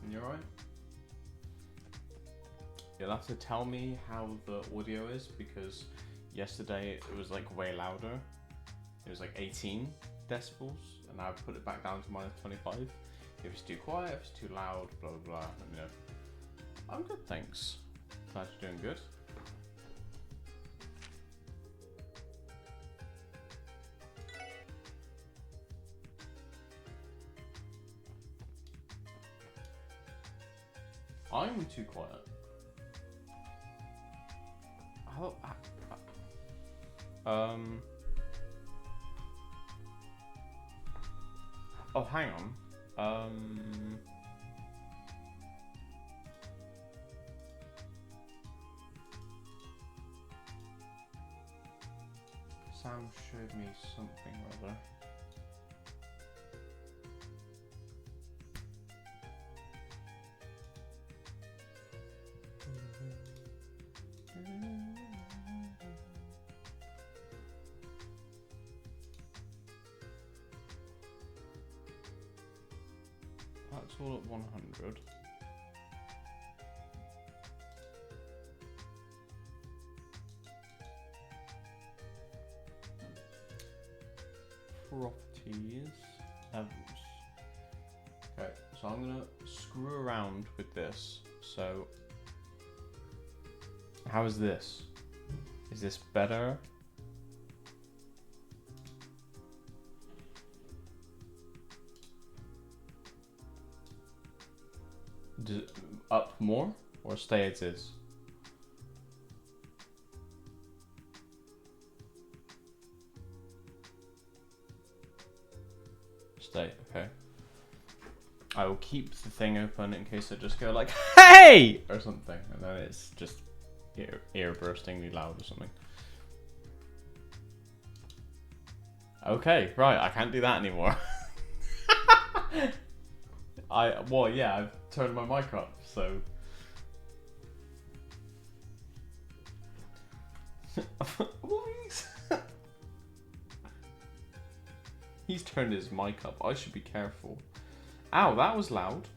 You alright? You'll have to tell me how the audio is because yesterday it was like way louder. It was like 18 decibels and I put it back down to minus 25. If it's too quiet, if it's too loud, blah blah blah, let me know. I'm good, thanks. Glad you're doing good. I'm too quiet. How, oh, hang on. Sam showed me something or other. That's all at 100. Properties, levels. Okay, so I'm gonna screw around with this. So, how is this? Is this better? Does it up more or stay as is? Stay, okay. I will keep the thing open in case I just go like, hey! Or something, and then it's just ear burstingly loud or something. Okay, right, I can't do that anymore. Well, yeah, I've turned my mic up, so. He's turned his mic up. I should be careful. Ow, that was loud.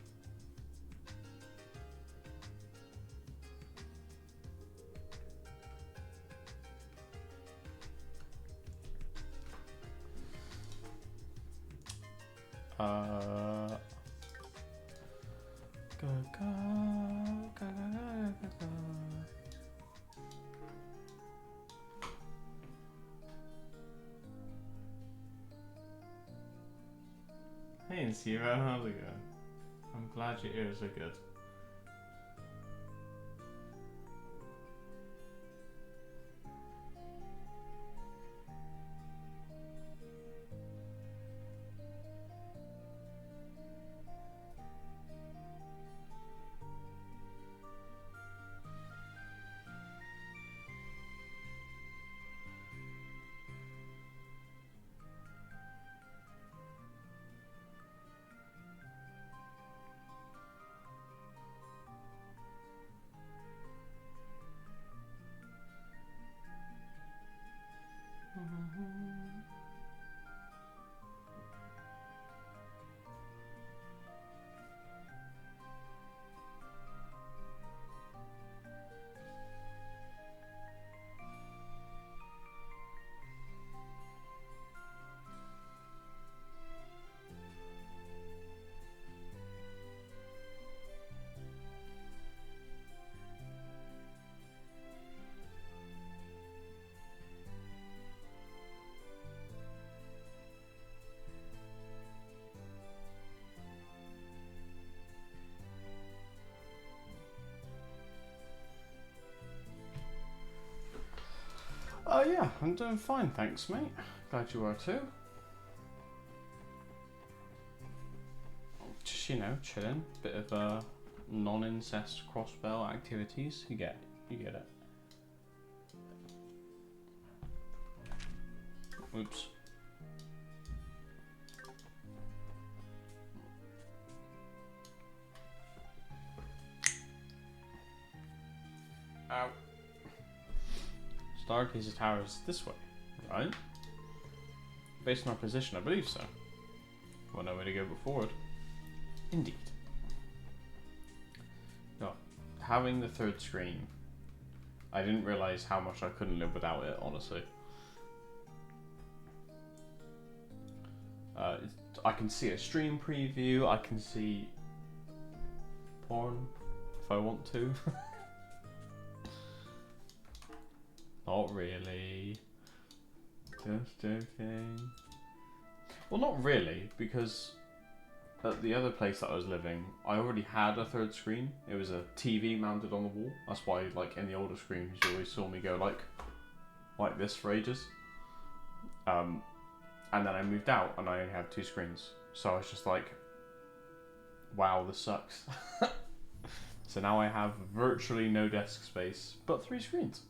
Hey, Sierra, how's it going? I'm glad your ears are good. Oh yeah, I'm doing fine, thanks, mate. Glad you are too. Just, you know, chilling. Bit of non-incest crossbell activities. You get it. Oops. Ow. Stargazer Tower is this way, right? Based on our position, I believe so. Well, no way to go but forward. Indeed. having the third screen, I didn't realize how much I couldn't live without it, honestly. I can see a stream preview, I can see porn if I want to. Not really. Just joking. Well, not really, because at the other place that I was living, I already had a third screen. It was a TV mounted on the wall. That's why, like, in the older screens, you always saw me go like this for ages. And then I moved out and I only have 2 screens. So I was just like, wow, this sucks. So now I have virtually no desk space, but 3 screens.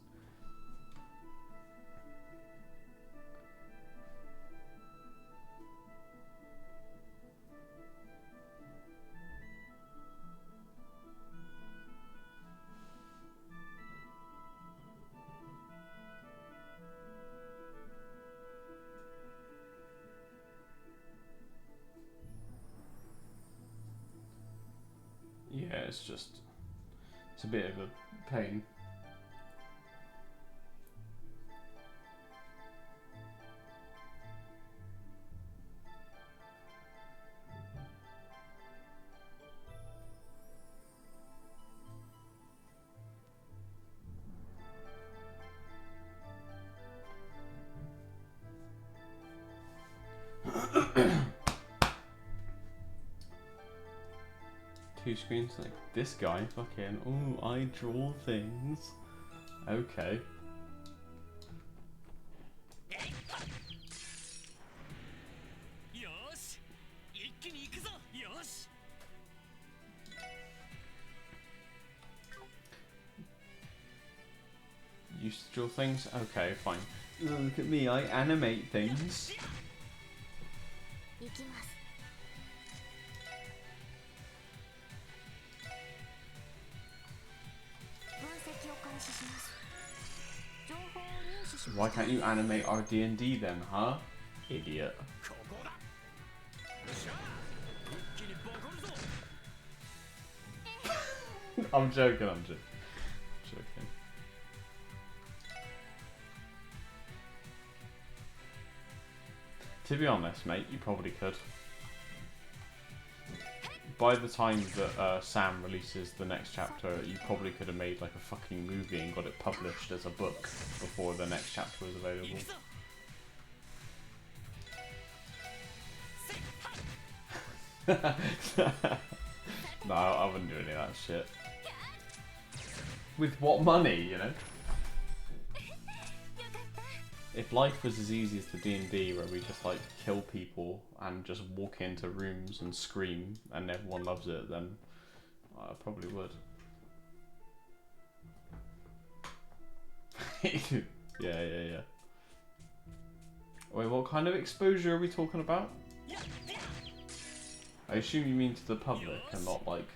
Yeah, it's a bit of a pain. Two screens like this guy fucking, ooh, I draw things. Okay. You used to draw things? Okay, fine. Look at me, I animate things. Why can't you animate our D&D then, huh? Idiot. I'm joking, I'm joking. To be honest, mate, you probably could. By the time that Sam releases the next chapter, you probably could have made like a fucking movie and got it published as a book before the next chapter was available. No, I wouldn't do any of that shit. With what money, you know? If life was as easy as the D&D where we just like kill people and just walk into rooms and scream and everyone loves it, then I probably would. Yeah. Wait, what kind of exposure are we talking about? I assume you mean to the public and not like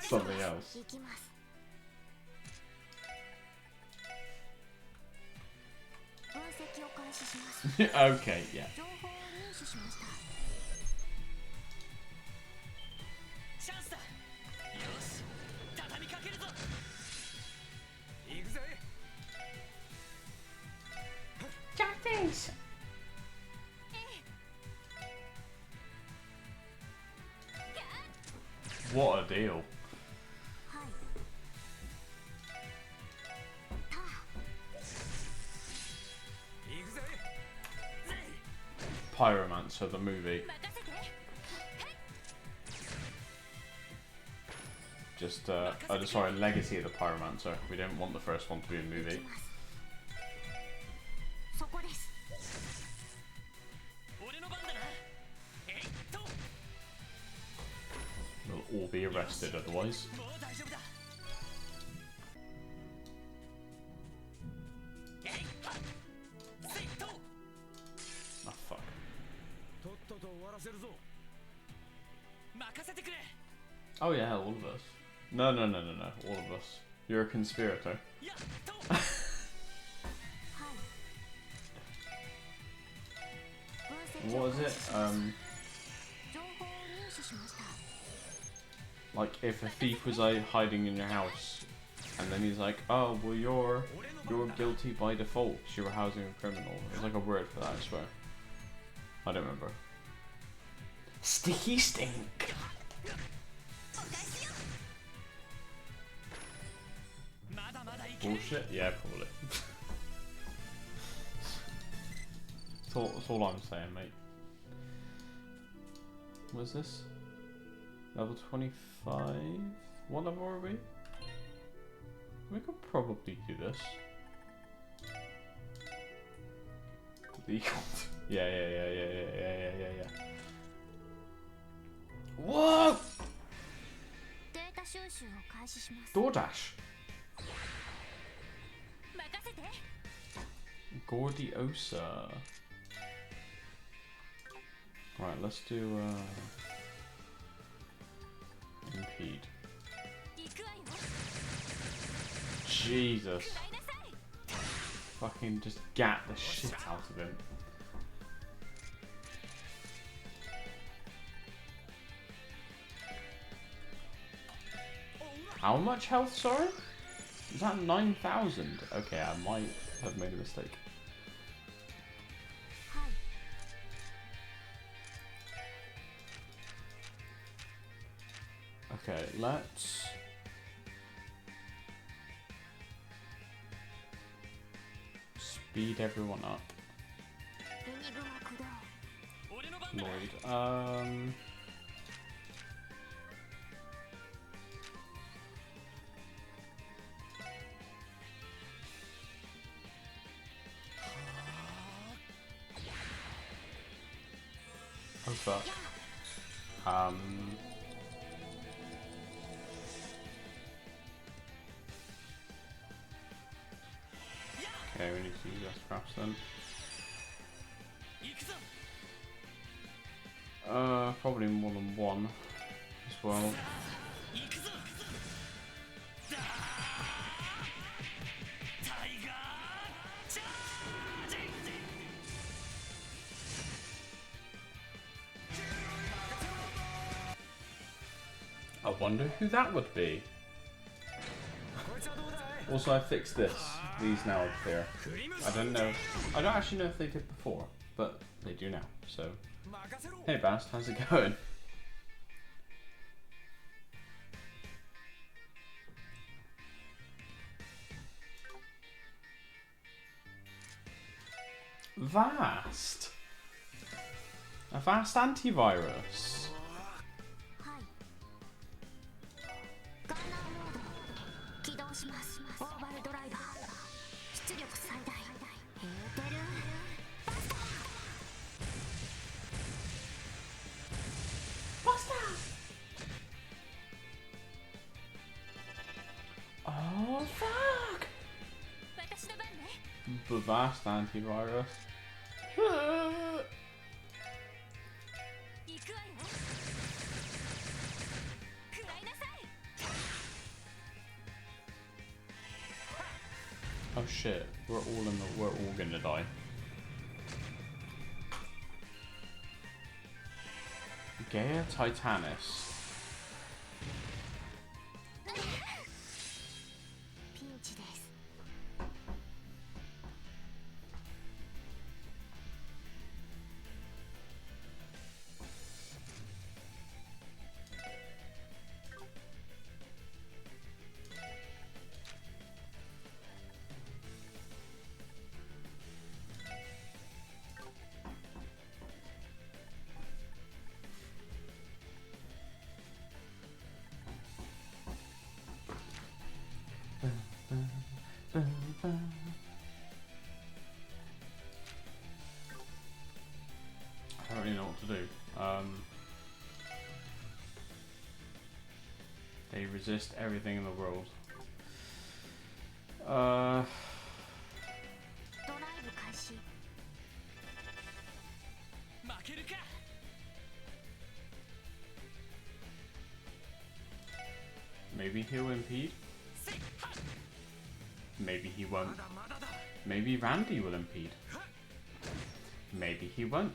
something else. Okay, yeah. Justice! What a deal. Pyromancer, the movie. Just, sorry, Legacy of the Pyromancer. We don't want the first one to be a movie. We'll all be arrested otherwise. Oh, fuck. Oh yeah, all of us. No, all of us. You're a conspirator. What is it? Like if a thief was hiding in your house, and then he's like, "Oh, well you're guilty by default 'cause you were housing a criminal." There's like a word for that, I swear. I don't remember. Sticky stink. Bullshit? Yeah, probably. That's all I'm saying, mate. What is this? Level 25? What level are we? We could probably do this. Yeah. Whoa! DoorDash. Gordiosa. Right, let's do impede. Jesus. Fucking just gat the shit out of him. How much health, sorry? Is that 9,000? Okay, I might have made a mistake. Okay, let's... speed everyone up. Lloyd, what's that? Okay, we need to use our scraps then. Probably more than one as well. I wonder who that would be. Also, I fixed this. These now appear. I don't know. I don't actually know if they did before, but they do now. So, hey Bast, how's it going? Vast. A Vast antivirus. Oh fuck! The Vast antivirus. Oh shit, we're all gonna die. Gaia Titanus. I don't really know what to do. They resist everything in the world. Maybe he'll impede. Maybe he won't. Maybe Randy will impede. Maybe he won't.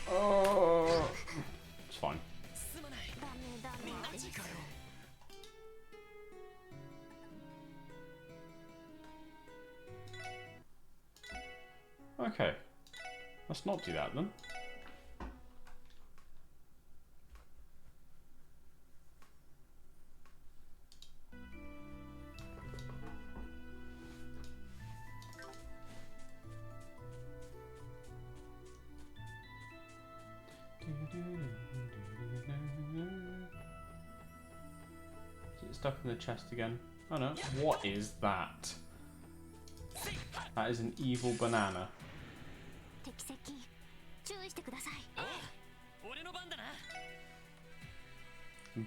Oh, it's fine. Okay, let's not do that then. Is it stuck in the chest again? Oh no, what is that? That is an evil banana.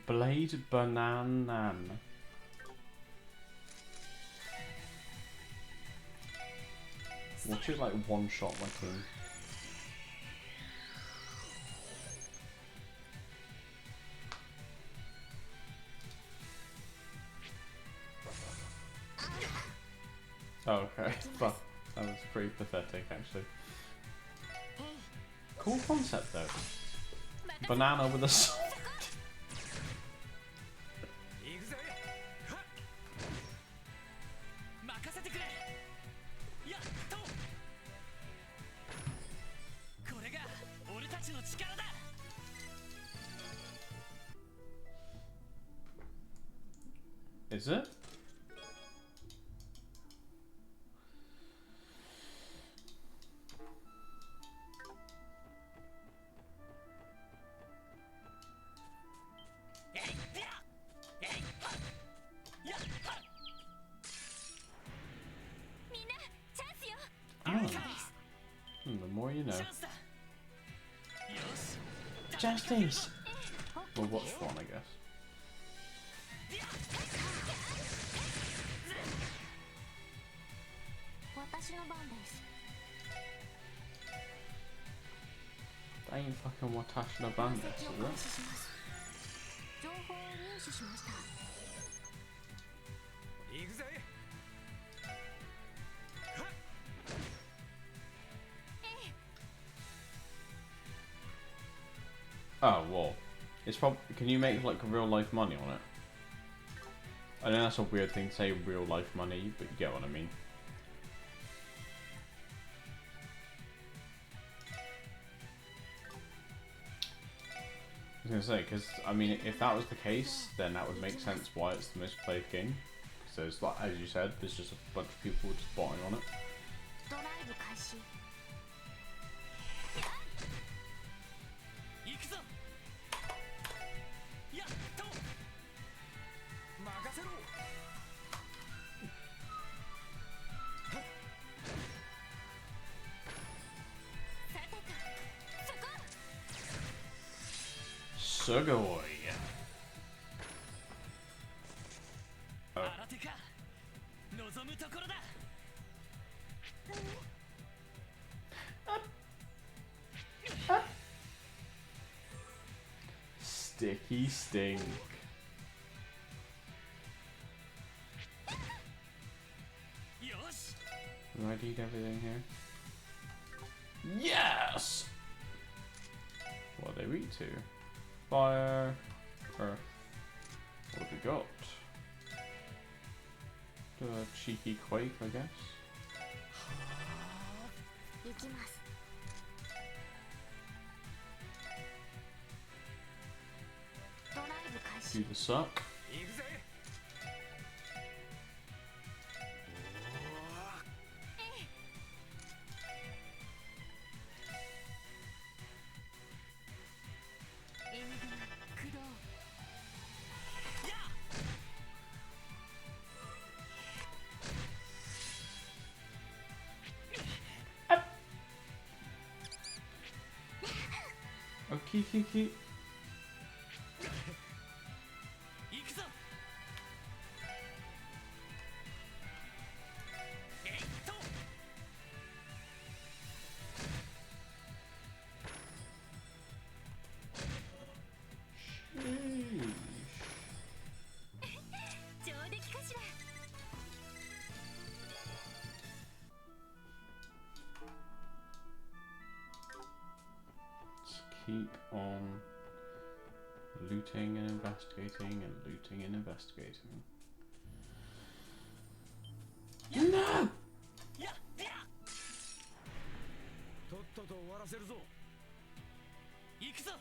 Blade banana. Watch it like one shot my team. Oh, okay. Well, that was pretty pathetic actually. Cool concept though. Banana with a sword. Is it? The more you know. Justice! Well, what's one, I guess. That ain't fucking Watashi no Bandits, is it? Oh, well. It's probably. Can you make like real life money on it? I know that's a weird thing to say, real life money, but you get what I mean. I was gonna say, because I mean, if that was the case, then that would make sense why it's the most played game. So it's like, as you said, there's just a bunch of people just botting on it. Sugoi. Oh. Sticky stink. Do I need everything here? Yes! What are they weak to? Fire, earth. What have we got? A cheeky quake, I guess. Do the suck. Okay, okay. keep on looting and investigating and looting and investigating. No! とっとと終わらせるぞ。行くぞ。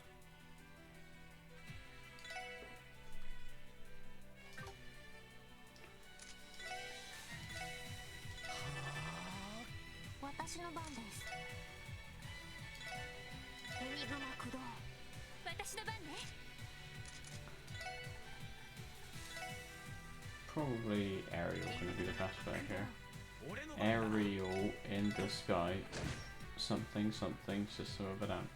私の番です。エニグマ駆動。私の番ね。Probably Ariel gonna be the best player here. Ariel in the sky. Something, something, System of a Down.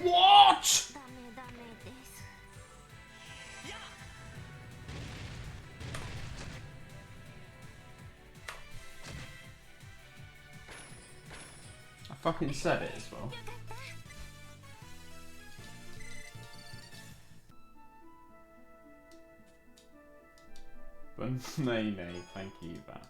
What?ダメダメです。I fucking said it as well. But nay, thank you, Bat.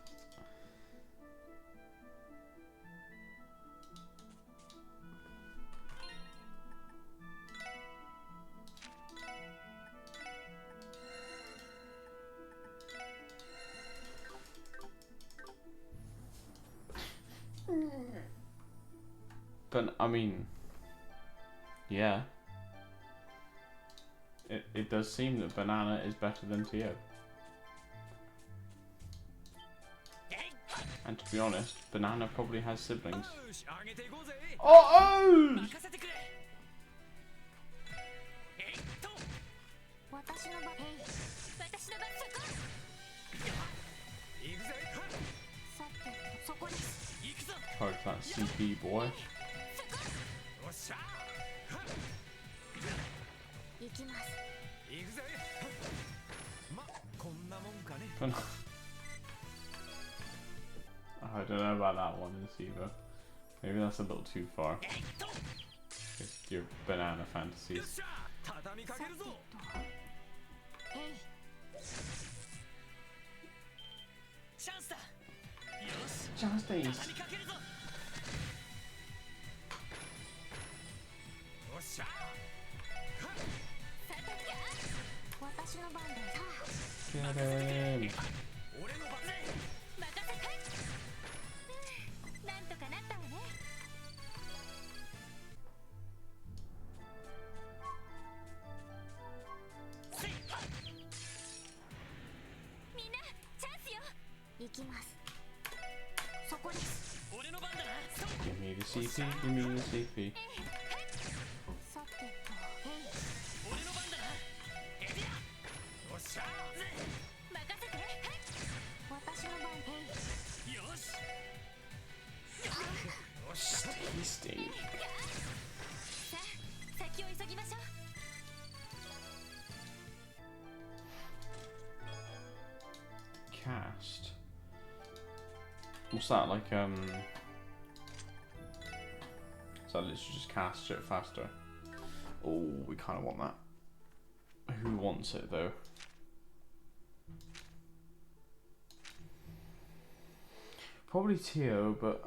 But I mean, yeah, it does seem that Banana is better than Tio. And to be honest, Banana probably has siblings. Oh! 私の番。私の番そこ。行くぜ。さてそこです。行くぞ。 Charge that CP boy. よっしゃ。行きます。行くぜ。ま、こんなもんかね。I don't know about that one in Siva. Maybe that's a little too far. It's your banana よっ fantasies. しゃ。畳みかけるぞ。チャンスだ。よし。 Just these. 畳みかけるぞ。よっしゃ。私の番です。 Get him. 俺の番ぜ。任せて。なんとかなったわね。みんなチャンスよ。行きます。そこです。俺の番だな。 Give me the CP, give me the CP. さてと。俺の番だな。エビだ。よっしゃ。任せて。私の番。よし。よっしゃ。 Tasty. さあ先を急ぎましょう。 Cast. What's that, like, is that literally just cast shit faster? Oh, we kind of want that. Who wants it, though? Probably Tio, but...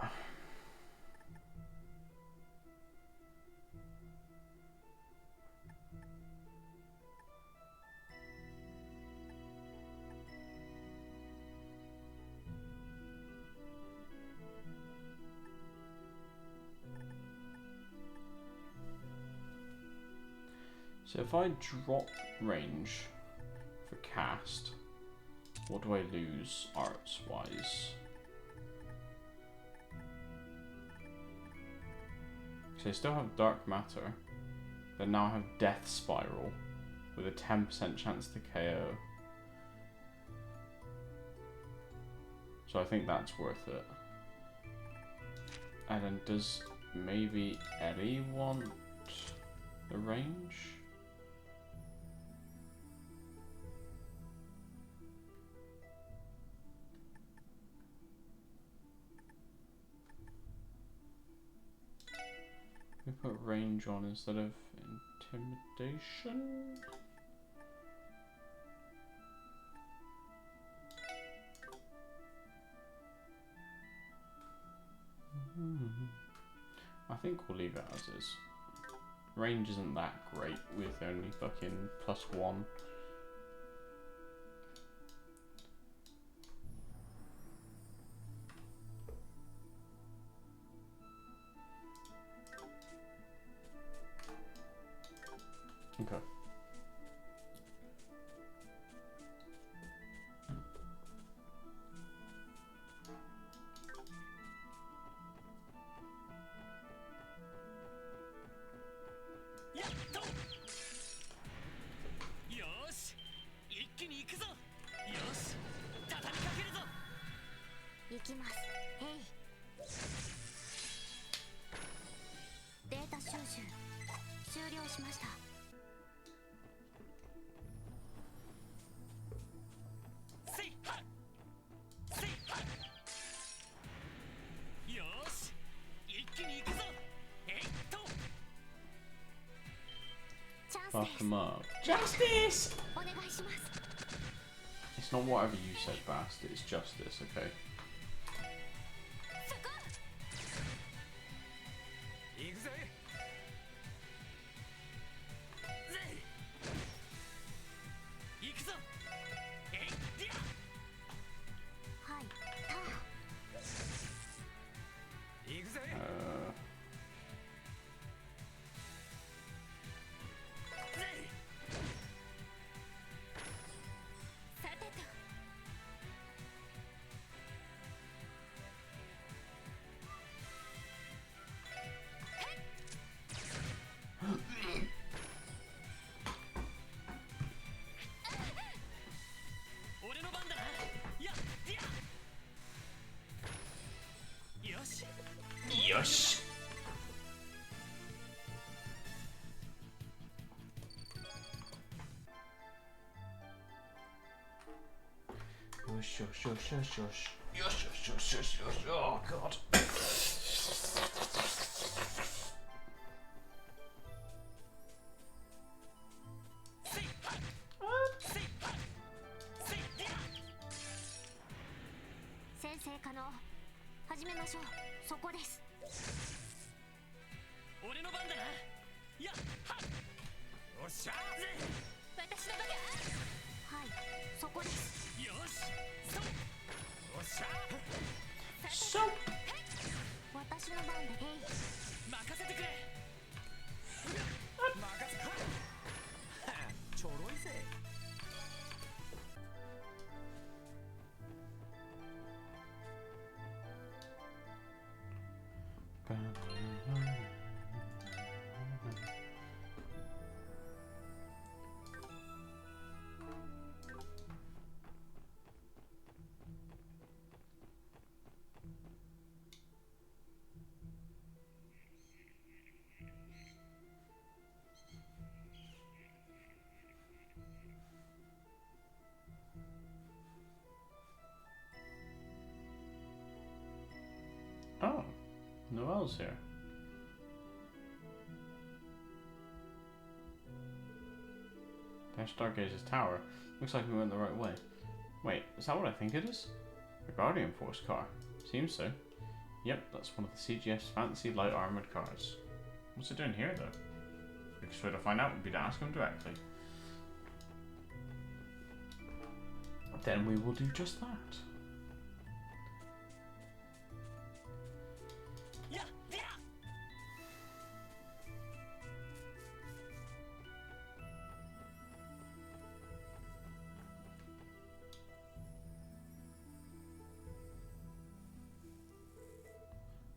So if I drop range for cast, what do I lose arts wise? So I still have dark matter, but now I have death spiral with a 10% chance to KO. So I think that's worth it. And then does maybe Ellie want the range? We put range on instead of intimidation. I think we'll leave it as is. Range isn't that great with only fucking +1. Okay. Fuck him up. Justice! It's not whatever you said, Bast. It's justice, okay? Yosh! Yosh, yosh, yosh, yosh, yosh. Yosh, yosh, yosh, yosh, yosh. Oh, God. Oh, Noelle's here. There's Stargaze's tower. Looks like we went the right way. Wait, is that what I think it is? A Guardian Force car. Seems so. Yep, that's one of the CGF's fancy light armored cars. What's it doing here, though? The quickest way to find out would be to ask him directly. Then we will do just that.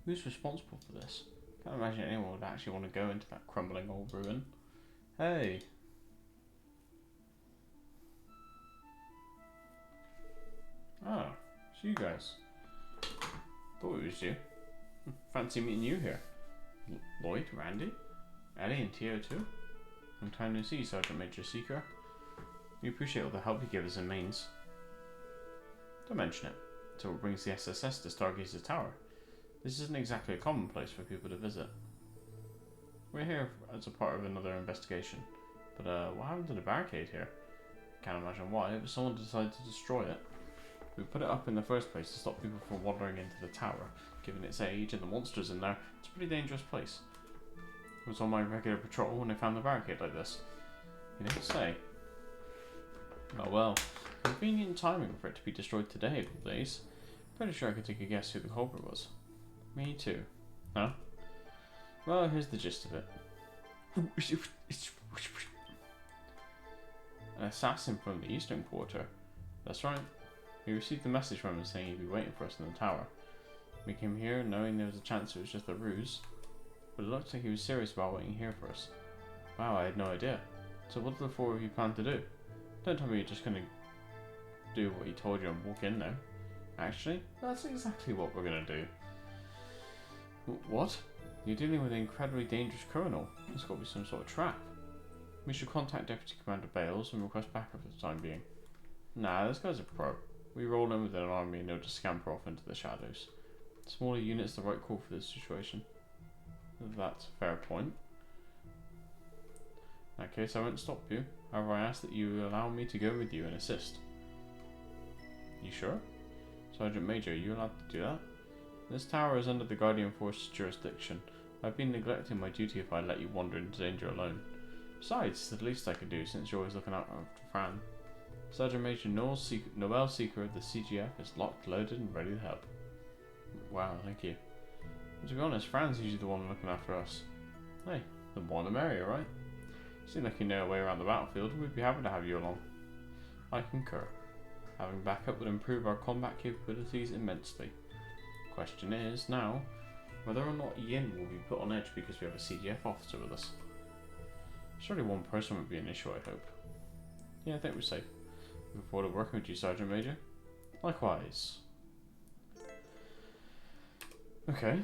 Who's responsible for this? Can't imagine anyone would actually want to go into that crumbling old ruin. Hey! Oh, it's you guys. Thought it was you. Fancy meeting you here. Lloyd, Randy, Ellie and Tio too. Long time no see, Sergeant Major Seeker. We appreciate all the help you give us in Mainz. Don't mention it. Until it brings the SSS to Stargaze's tower. This isn't exactly a common place for people to visit. We're here as a part of another investigation. But what happened to the barricade here? Can't imagine why, but someone decided to destroy it. We put it up in the first place to stop people from wandering into the tower. Given its age and the monsters in there, it's a pretty dangerous place. I was on my regular patrol when I found the barricade like this. You don't say. Oh well, convenient timing for it to be destroyed today, of all days. Pretty sure I could take a guess who the culprit was. Me too. Huh? Well, here's the gist of it. An assassin from the Eastern Quarter. That's right. We received a message from him saying he'd be waiting for us in the tower. We came here knowing there was a chance it was just a ruse, but it looked like he was serious about waiting here for us. Wow, I had no idea. So what did the four of you plan to do? Don't tell me you're just gonna do what he told you and walk in there. Actually, that's exactly what we're gonna do. What? You're dealing with an incredibly dangerous criminal. It's got to be some sort of trap. We should contact Deputy Commander Bales and request backup for the time being. Nah, this guy's a pro. We roll in with an army and he'll just scamper off into the shadows. Smaller units the right call for this situation. That's a fair point. In that case, I won't stop you. However, I ask that you allow me to go with you and assist. You sure? Sergeant Major, are you allowed to do that? This tower is under the Guardian Force's jurisdiction. I've been neglecting my duty if I let you wander into danger alone. Besides, it's the least I could do since you're always looking out after Fran. Sergeant Major Noel Seeker of the CGF is locked, loaded, and ready to help. Wow, thank you. But to be honest, Fran's usually the one looking after us. Hey, the more the merrier, right? Seem like you know a way around the battlefield. We'd be happy to have you along. I concur. Having backup would improve our combat capabilities immensely. Question is, now, whether or not Yin will be put on edge because we have a CGF officer with us. Surely one person would be an issue, I hope. Yeah, I think we're safe. Looking forward to working with you, Sergeant Major. Likewise. Okay.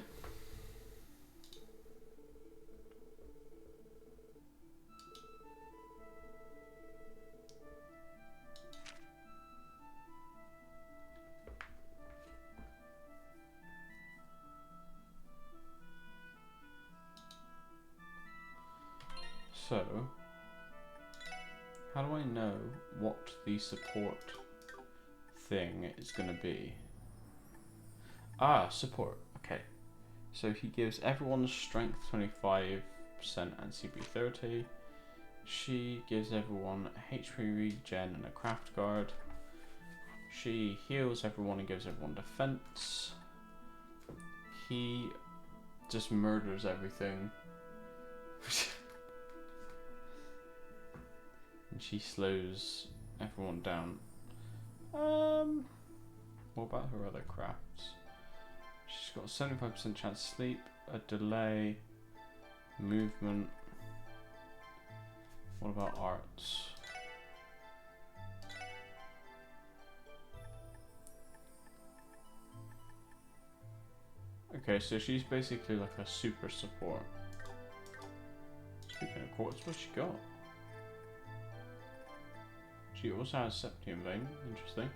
So, how do I know what the support thing is going to be? Ah, support. Okay. So he gives everyone strength 25% and CP 30. She gives everyone HP regen and a craft guard. She heals everyone and gives everyone defense. He just murders everything. And she slows everyone down. What about her other crafts? She's got a 75% chance to sleep, a delay, movement. What about arts? Okay, so she's basically like a super support. Speaking of quartz, what's she got? She also has Septium Vein, interesting.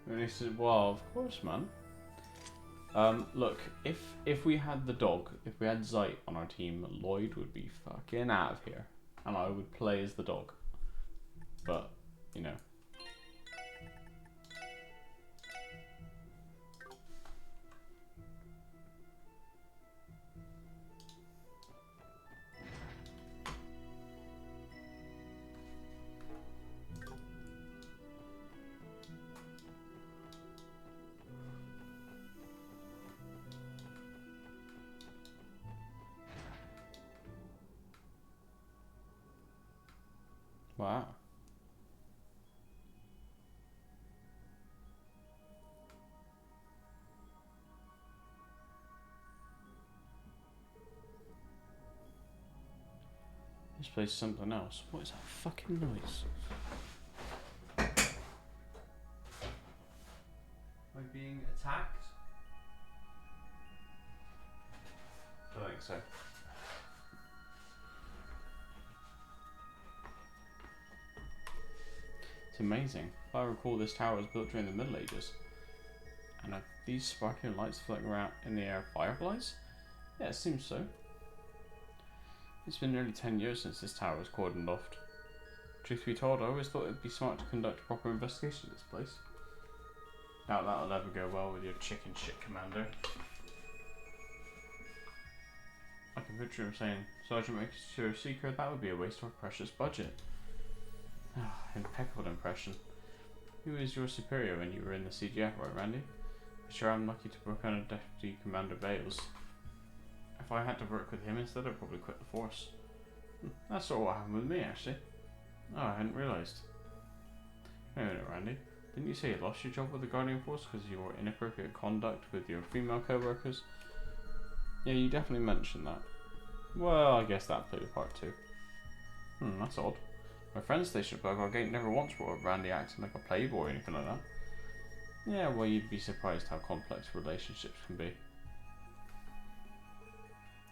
And he said, well, of course, man. Look, if we had the dog, if we had Zeit on our team, Lloyd would be fucking out of here. And I would play as the dog. But, you know. Wow. This place is something else. What is that fucking noise? Am I being attacked? I don't think so. It's amazing. If I recall, this tower was built during the Middle Ages. And are these sparkling lights floating around in the air fireflies? Yeah, it seems so. It's been nearly 10 years since this tower was cordoned off. Truth be told, I always thought it'd be smart to conduct a proper investigation of this place. Doubt that'll never go well with your chicken shit commander. I can picture him saying, Sergeant makes you a secret, that would be a waste of a precious budget. Impeccable impression. Who is your superior when you were in the CGF, right, Randy? Sure, I'm lucky to work under Deputy Commander Bales. If I had to work with him instead, I'd probably quit the force. That's sort of what happened with me, actually. Oh, I hadn't realised. Wait a minute, Randy. Didn't you say you lost your job with the Guardian Force because you were inappropriate conduct with your female co-workers? Yeah, you definitely mentioned that. Well, I guess that played a part too. That's odd. My friend stationed at Burgall Gate never once brought up Randy acting like a playboy or anything like that. Yeah, well, you'd be surprised how complex relationships can be.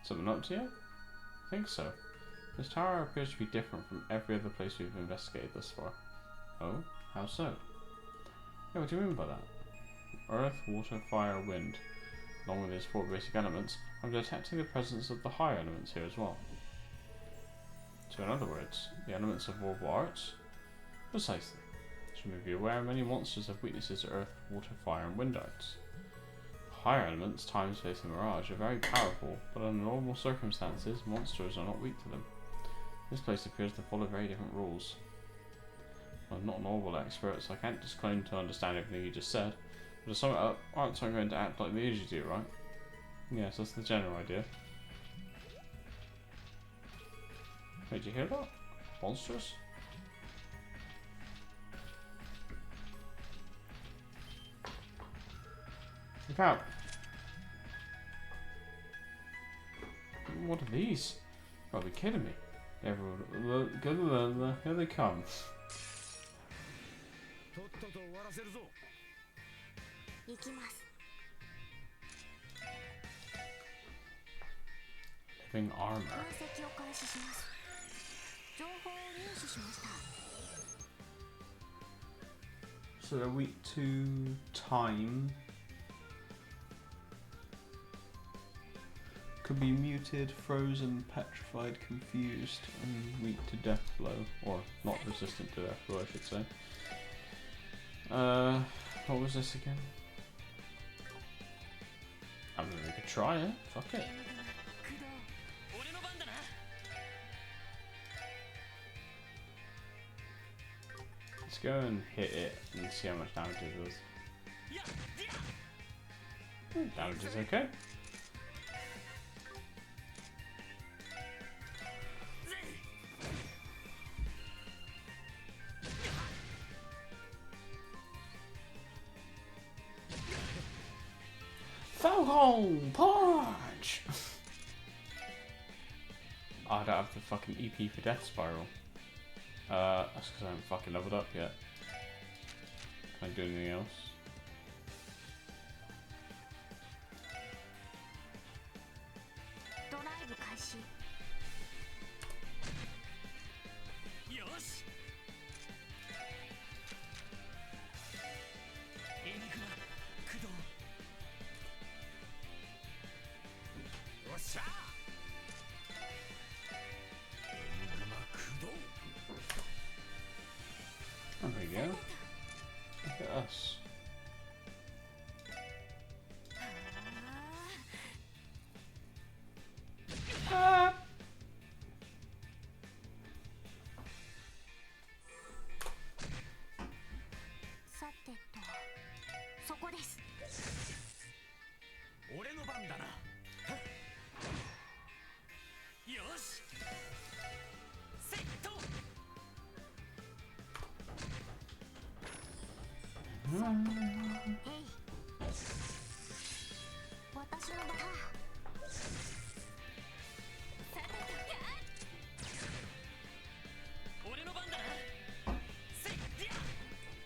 Something up to you? I think so. This tower appears to be different from every other place we've investigated thus far. Oh? How so? Yeah, what do you mean by that? Earth, water, fire, wind. Along with its 4 basic elements, I'm detecting the presence of the higher elements here as well. So in other words, the elements of Warble Arts? Precisely. Should we be aware many monsters have weaknesses to earth, water, fire and wind arts. Higher elements, time, space and mirage are very powerful, but under normal circumstances, monsters are not weak to them. This place appears to follow very different rules. I'm not an Orwell expert, so I can't just claim to understand everything you just said, but to sum it up, arts aren't going to act like they usually do, right? Yes, that's the general idea. Wait, did you hear that? Monsters? Look out! What are these? You gotta be kidding me. Everyone, here they come. とっとと終わらせるぞ。行きます。 Living armor. 分析を開始します。情報を入手しました。 So they're weak to time. Could be muted, frozen, petrified, confused, and weak to death blow. Or not resistant to death blow, I should say. What was this again? I mean, we could try it. Fuck it. Let's go and hit it and see how much damage it does. Damage is okay. Falcon Punch! Oh, I don't have the fucking EP for Death Spiral. That's because I haven't fucking leveled up yet. Can I do anything else? There we go. Look at us. Ah.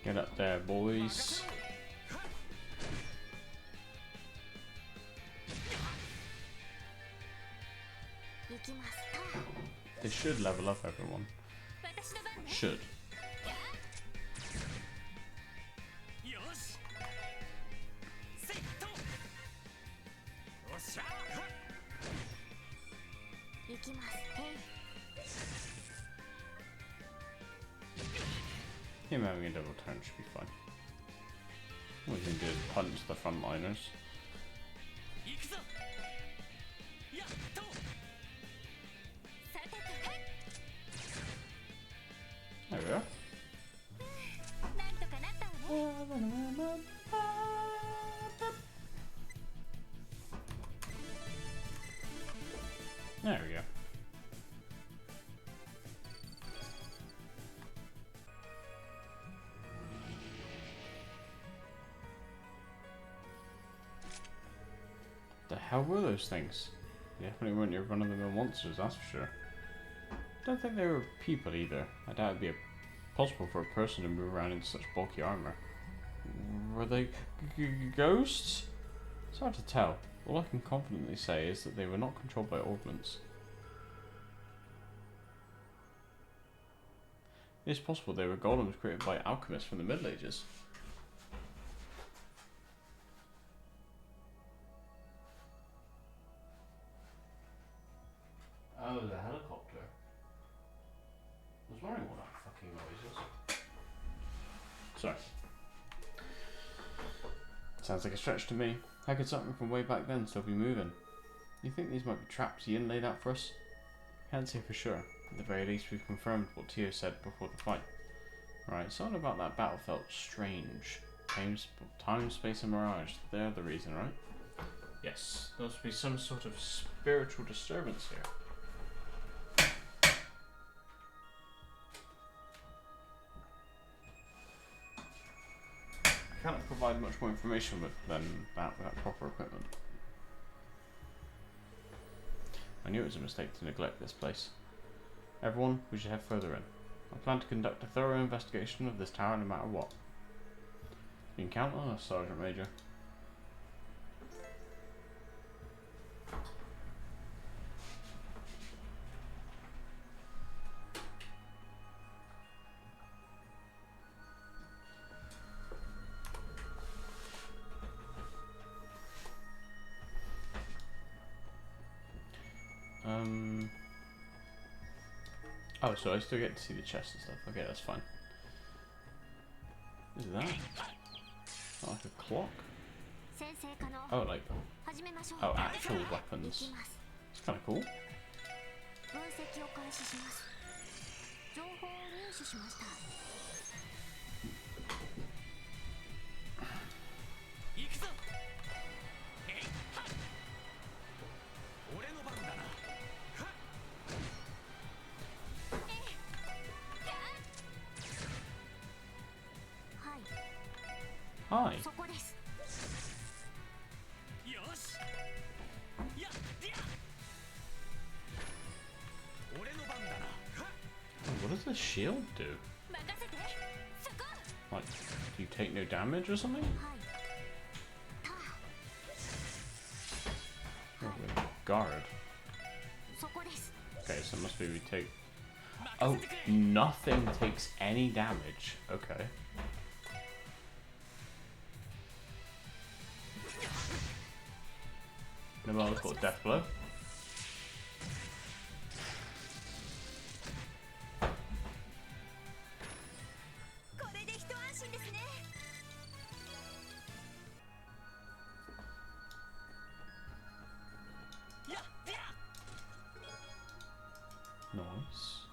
Get up there, boys. They should level up, everyone. Should. Him having a double turn should be fine. All we can do is punch the frontliners. 行くぞやっとさてとはい There we are. なんとかなったわね There we go. The hell were those things? They definitely weren't your run-of-the-mill monsters, that's for sure. Don't think they were people either. I doubt it'd be possible for a person to move around in such bulky armor. Were they ghosts? It's hard to tell. All I can confidently say is that they were not controlled by ordnance. It's possible they were golems created by alchemists from the Middle Ages. Oh, the helicopter. I was wondering what that fucking noise was. Sorry. Sounds like a stretch to me. How could something from way back then still be moving? You think these might be traps Ian laid out for us? Can't say for sure. At the very least, we've confirmed what Tio said before the fight. Right, something about that battle felt strange. Time, space, and mirage. They're the reason, right? Yes, there must be some sort of spiritual disturbance here. I cannot provide much more information than that without proper equipment. I knew it was a mistake to neglect this place. Everyone, we should head further in. I plan to conduct a thorough investigation of this tower no matter what. You can count on us, Sergeant Major. Oh, so I still get to see the chest and stuff. Okay, that's fine. What is that? Oh, like a clock? 先生可能 Oh, like, 始めましょう oh, actual 行 weapons. きます It's kind of cool. 分析を開始します情報を入手しました行くぞえいはっ俺の番だなはっ はい Hi. そこですよしやっや俺の番だなはっ What does the shield do? 任せてそこ Like, do you take no damage or something? はいた Or like guard? そこです Okay, so it must be we take... 任 Oh, せてくれ nothing takes any damage. Okay. Novel's got death blow. これで一安心ですね やっや Nice.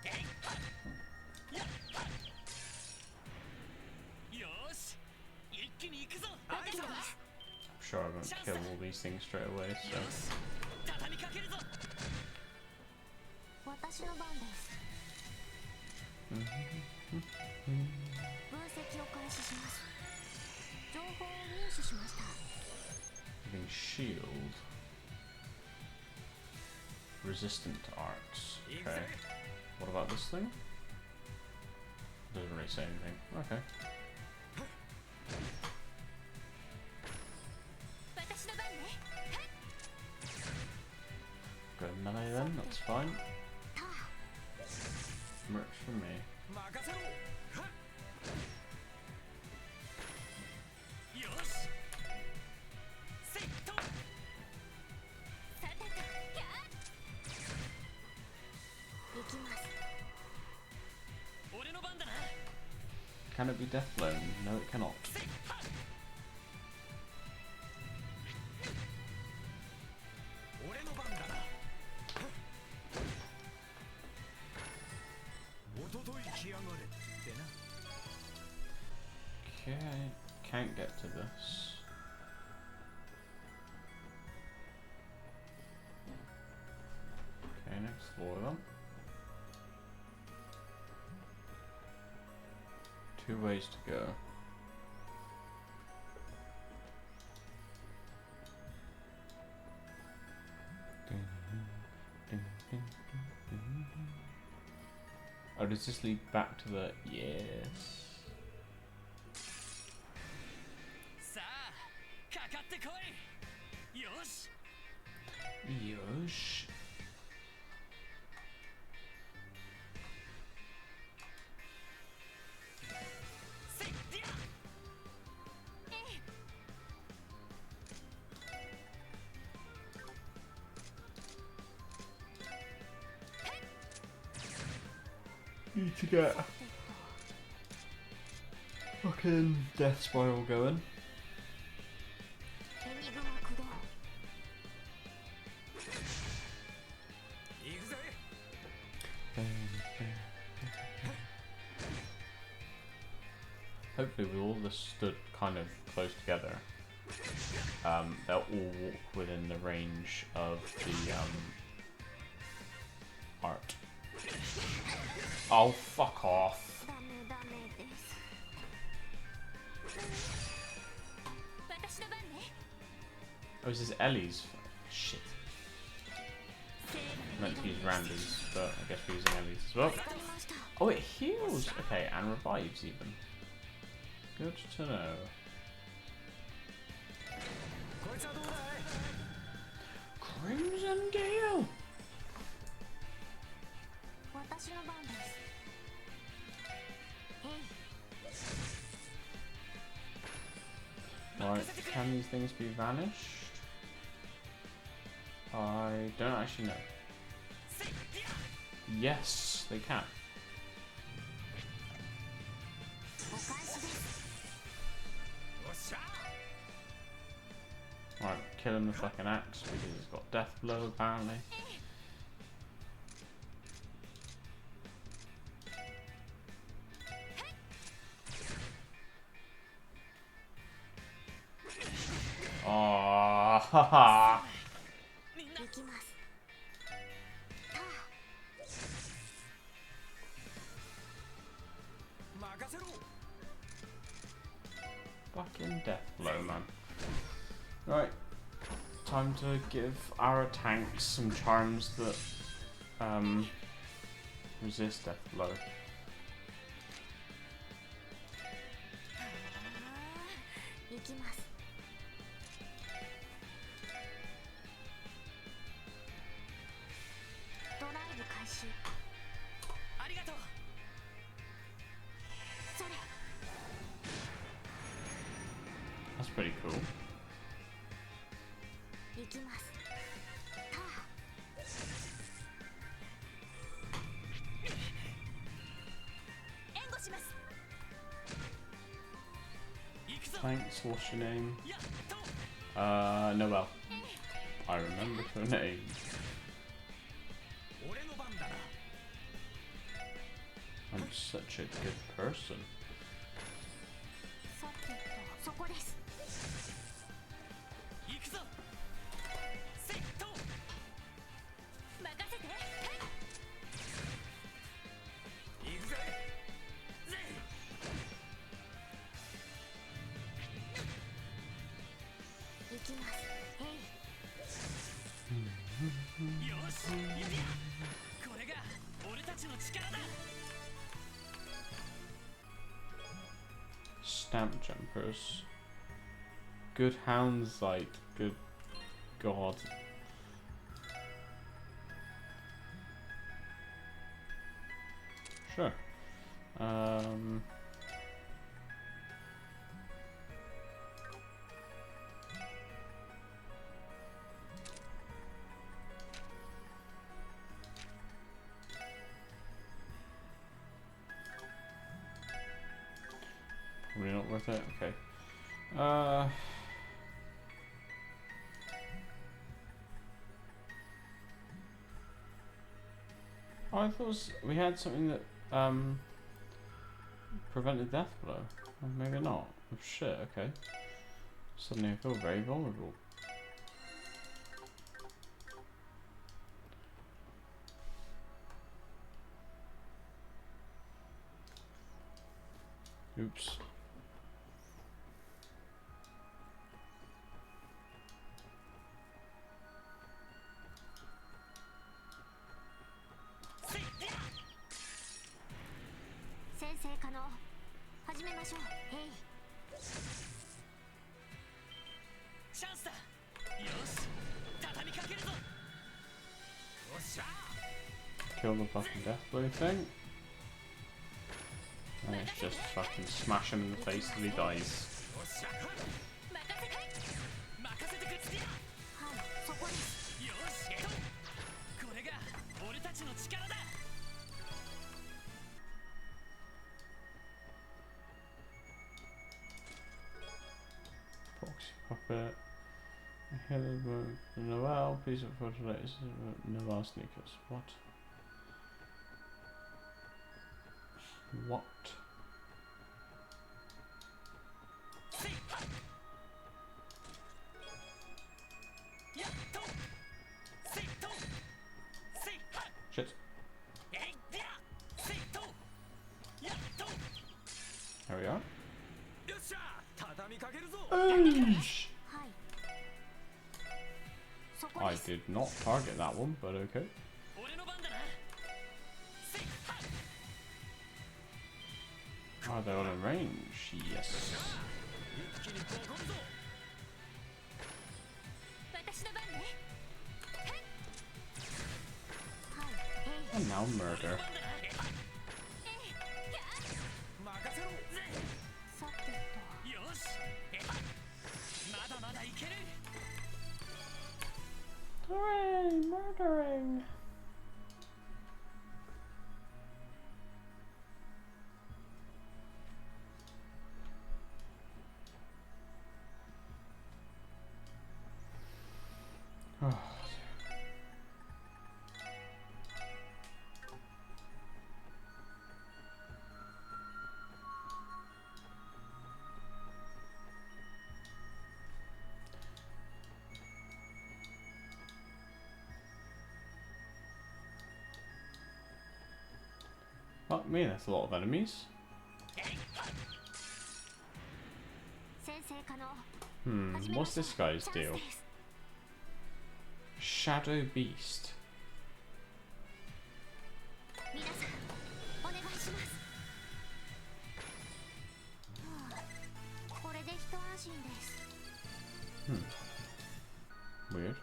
えいはっやっはっよーし一気に行くぞあいつだ I'm sure I won't kill all these things straight away, よ so... し畳みかけるぞ私の番です分析を開始します情報を入手しました Giving shield. Resistant arts. 行く Okay. ぜ What about this thing? Doesn't really say anything. Okay. 私の番ね Good melee then, that's fine. た Merch for me. 任せろはっよしセットさてとやっ Can it be Deathblow? No, it cannot. 俺の番だな。おととい来やがれってな。 Okay, can't get to this. Okay, next floor then. 2 ways to go. Oh, does this lead back to the... Yes. さあ、かかってこい。よし。 Yosh. せっりゃ。 Need to get fucking death spiral going. エニグマ駆動 行くぜ。 Hopefully, with all this stood kind of close together, they'll all walk within the range of the art. Oh, fuck off! ダメダメです。私の番ね。 Oh, is this Ellie's? Shit. Meant to use Randy's, but I guess we're using Ellie's as well. わかりました。 Oh, it heals! Okay, and revives even. Good to know. こいつはどうだい。 Crimson Gale! 私の番です。えい。 Right, can these things be vanished? I don't actually know. せっりゃ。 Yes, they can. お返しです。 おっしゃ。 Right, kill him with fucking axe because he's got death blow apparently. Oh, haha. みんな行きます。たあ、 任せろ。 Fucking death blow, man. Right, time to give our tanks some charms that resist death blow. 行きます。ドライブ開始。ありがとう。 それ。 That's pretty cool. 行きます。たあ、 援護します。 行くぞ。 Thanks, what's your name? やっと。 Noel. I remember your name. 俺の番だな。 I'm such a good person. さてと、そこです。 行くぞ。セット。 任せて。行くぜ。ぜ。 行きます。えい。 よし。行くや。これが俺たちの力だ。 Stamp jumpers. Good hound sight. Good god. Sure. Probably not worth it. Okay. Oh, I thought we had something that prevented death blow. Oh, maybe not. Oh shit. Okay. Suddenly I feel very vulnerable. Oops. Kill the fucking death blow thing. And it's just fucking smash him in the face till he dies. Proxy puppet. Noel, please look forward to latest Noel sneakers. What? What? Shit. There we are. Oosh. I did not target that one, but okay. Are they all in range? Yes. And now murder. Hooray! Murdering! Oh. Fuck me, that's a lot of enemies. What's this guy's deal? Shadow Beast. Weird.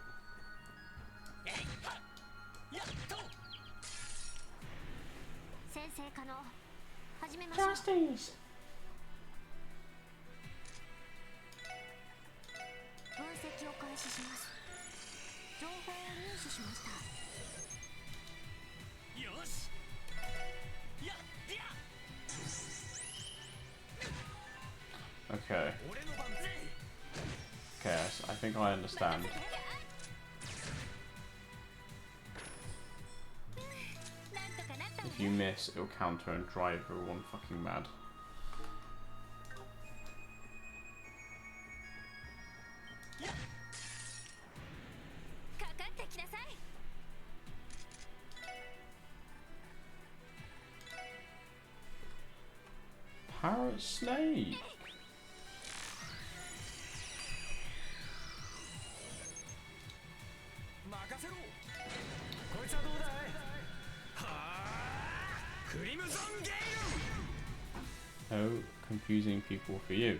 Justice! Okay. Okay, I think I understand. If you miss, it'll counter and drive everyone fucking mad. Parrot snake! No confusing people for you.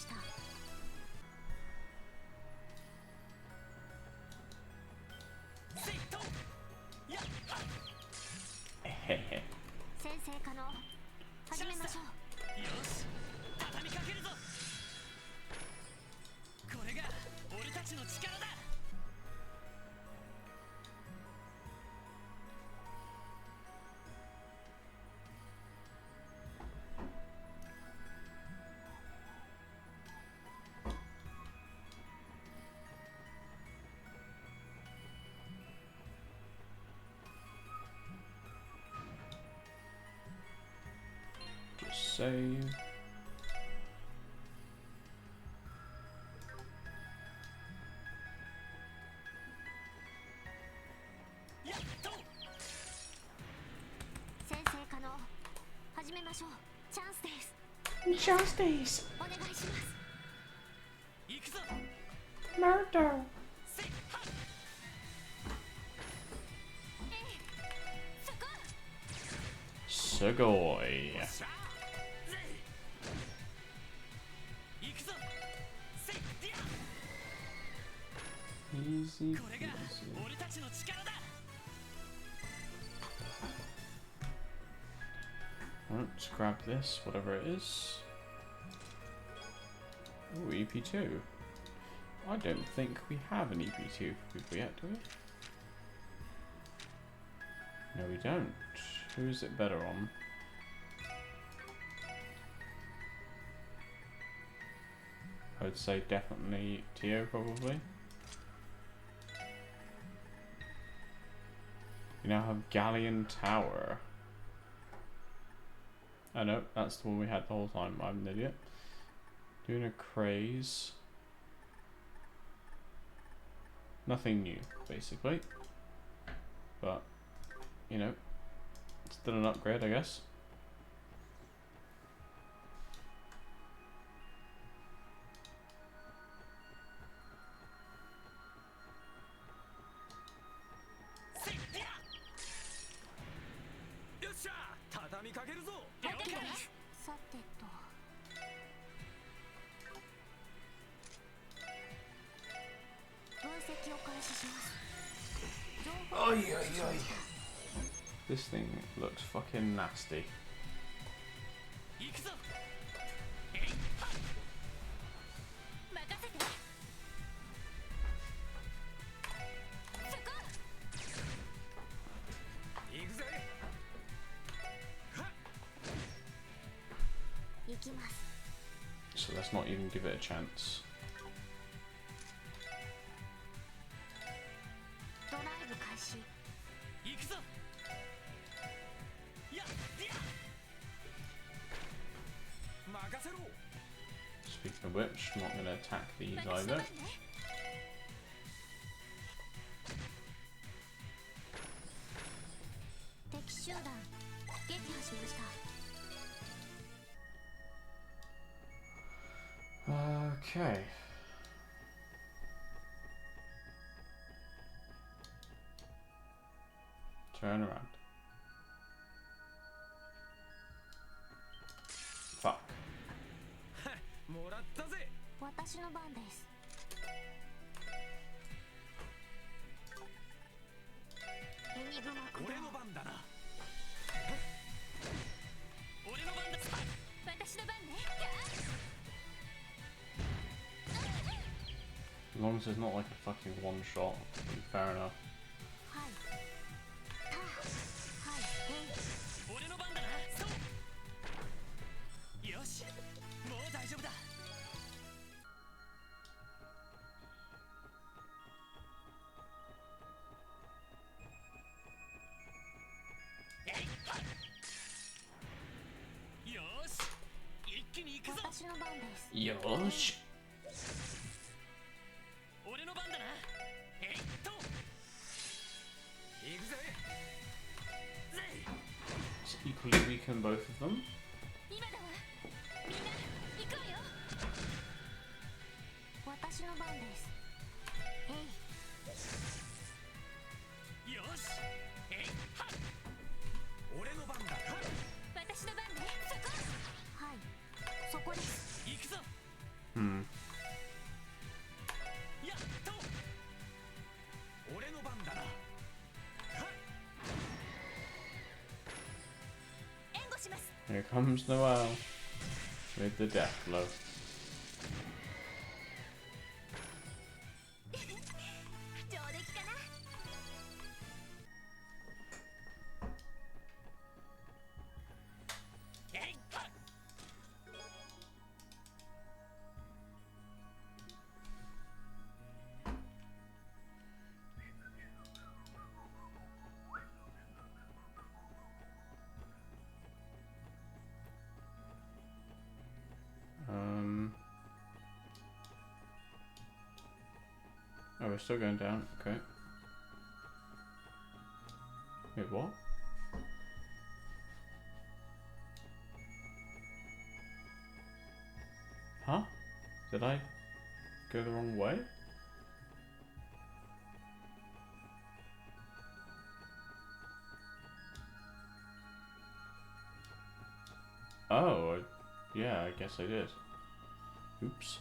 した。セイトやっはっ Hehe. 先生可能始めましょう。よし畳みかけるぞ。これが俺たちの力だ。Just save. やっと先生可能始めましょう。チャンスです。 Justice. お願いします。行くぞ。 Murder. せいはっええ、そこ。 Sugoi. しゃぜい行くぞ。せいディ Easy アこれが peasy. 俺たちの力だ。 Let's grab this, whatever it is. Oh, EP2. I don't think we have an EP2 for people yet, do we? No, we don't. Who is it better on? I would say definitely Tio, probably. You now have Galleon Tower. I know, that's the one we had the whole time. I'm an idiot. Doing a craze. Nothing new, basically. But, you know, still an upgrade, I guess. This thing looks fucking nasty. 行くぞ。任せて。そこ。行くぜ。行きます。 So let's not even give it a chance. ドライブ開始。行くぞ。やっディア任せろ。 Speaking of which, I'm not going to attack these 私の either. 番ね。敵集団撃破しました。 Okay. Turn around. Fuck. もらったぜ。私の番です。エニグマ駆動。俺の番だな。俺の番だ。私の番ね。 As long as it's not like a fucking one shot, fair enough. はい。た。はい。俺の番だな。そうよし、もう大丈夫だ。よし、一気に行くぞ。私の番です。 Yosh. 俺の番だな。えいっと行くぜ。ぜい It's equally weaken both of them. 今だわ。みんな行こうよ。私の番です。えい。よし、えいはっ俺の番だ。私の番ね。そこ。はい。そこです。行くぞ。Here comes Noel with the death blow. 上出来かな。 Oh, we're still going down. Okay. Wait, what? Huh? Did I go the wrong way? Oh, yeah, I guess I did. Oops.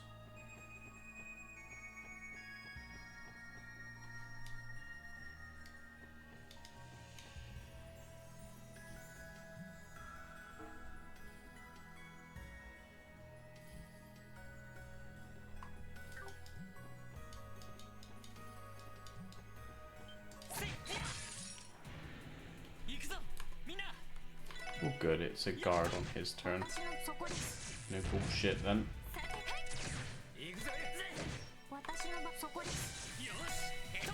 Oh good, it's a guard on his turn. 私のそこです。 No bullshit then. さてはい私のそこです。さて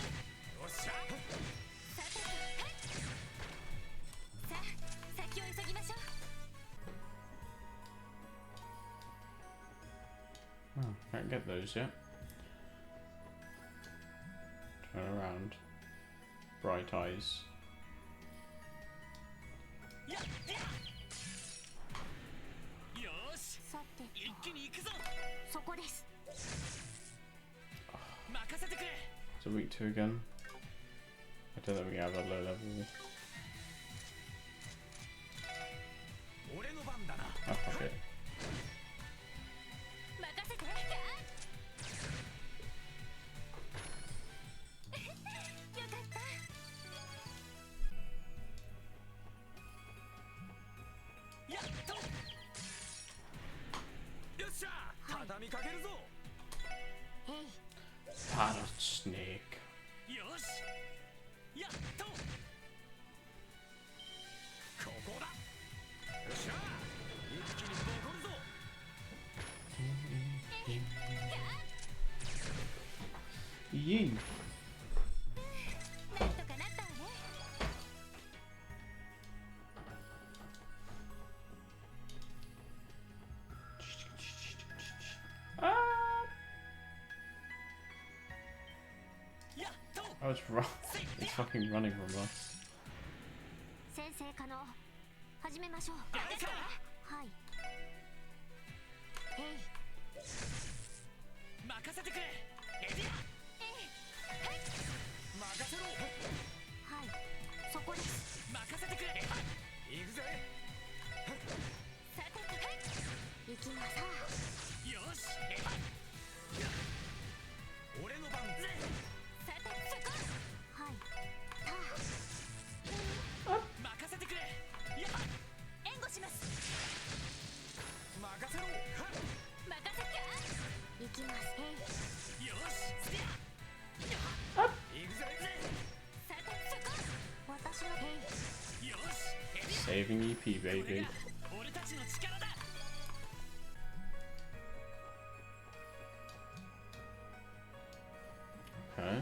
はいさあ先を急ぎましょう。 Oh, can't get those yet. Turn around. Bright eyes. さて一気に行くぞ。そこです。 It's a weak 2 again. I don't think we have a low level. Oh, fuck it. 任せて。よかった。 Parrot snake. ここだ。よっしゃ一気にボコるぞ。 Yee. なんとかなったわね。 Ah! Oh, it's wrong. It's fucking running from us. 先生可能。始めましょう。はい。えい。任せてくれ。エディア。はい。任せろ。はい。そこです。任せてくれ。行くぜ。さてはい行きなさい。よし。俺の番。さてそこ。はい。任せてくれ。援護します。任せろ。任せて。行きます。よし。行くぜ。さてそこ。私のよし。 Saving EP, baby. 俺たちの力だ。 Okay.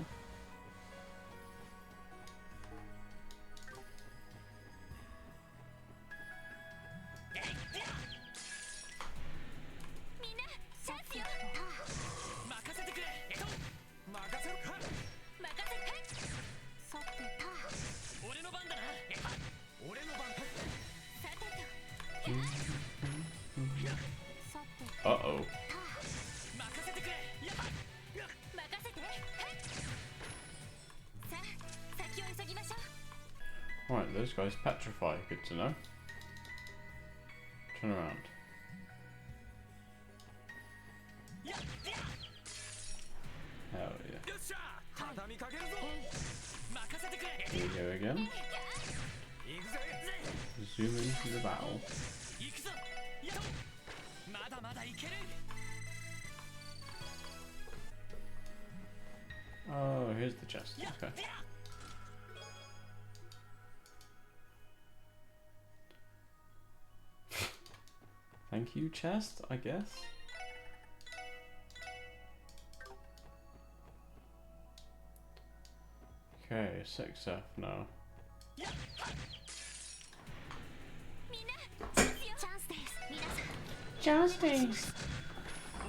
Uh-oh. Right, those guys petrify. Good to know. Turn around. Hell yeah. Here we go again. Zoom into the battle. ける Oh, here's the chest. やっ Okay. てや Thank you, chest, I guess. Okay, 6F now. やっはっ みんなチャンスよチャンスです皆さん Justice.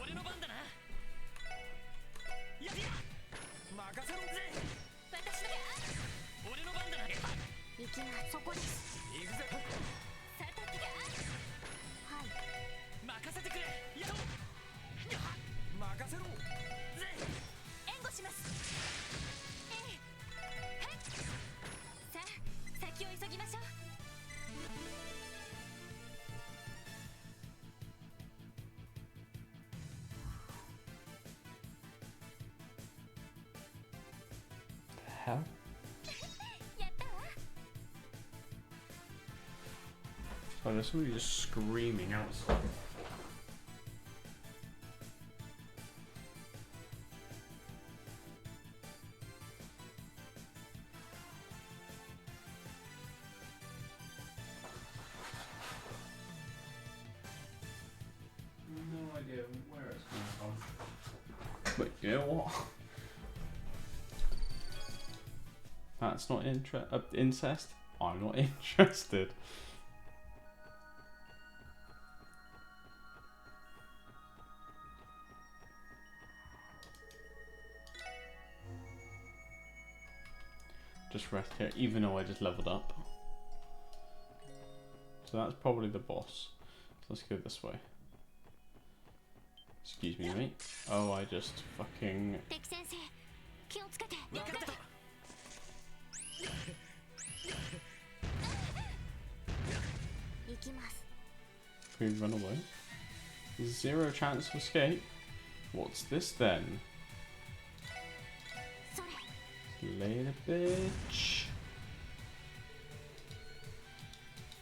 俺の番だなやっや任せろぜ私の俺の番だな行きますそこです行くぜさてってかはい任せてくれやっやっ任せろぜ援護しますええはいさあ先を急ぎましょう The hell? やったわ Oh, there's somebody just screaming outside. No idea where it's coming from. But you know what? That's not incest. I'm not interested. Just rest here, even though I just leveled up. So that's probably the boss. So let's go this way. Excuse me, mate. Oh, I just fucking... 敵先生気をつけて分かった 行きます We run away. Zero chance of escape. What's this then? それ Later, bitch.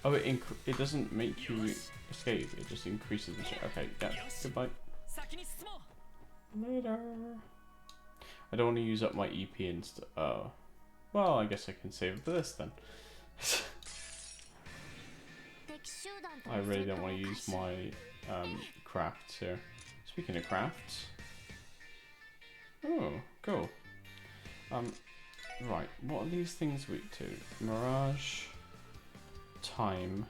Oh, it doesn't make you escape. It just increases the chance. Okay, yeah. Goodbye. 先に進もう Later. I don't want to use up my EP inst. Well, I guess I can save for this then. 敵集団と I の really 戦 don't 闘 want を to 開 use 始 my crafts here. Speaking of crafts. Oh, cool. Right, what are these things weak to? Mirage, time.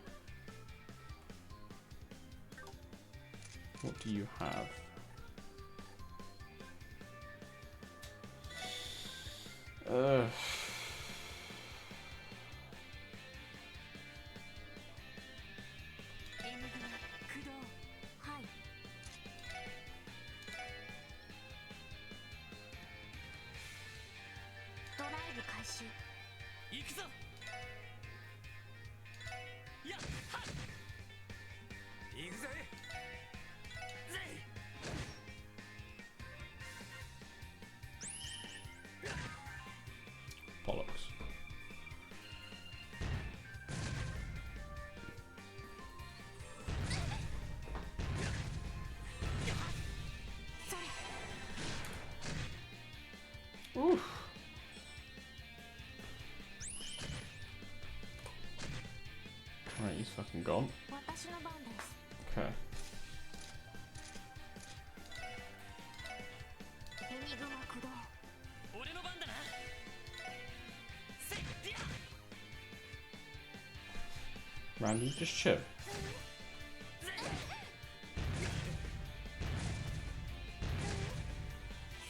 What do you have? Ugh. エングラ駆動はいドライブ開始行くぞやっはっ行くぜぜ Bollocks. Oof. Right, he's fucking gone. 私の番です Okay. エニグマ駆動俺の番だなせっや Randy, just chill.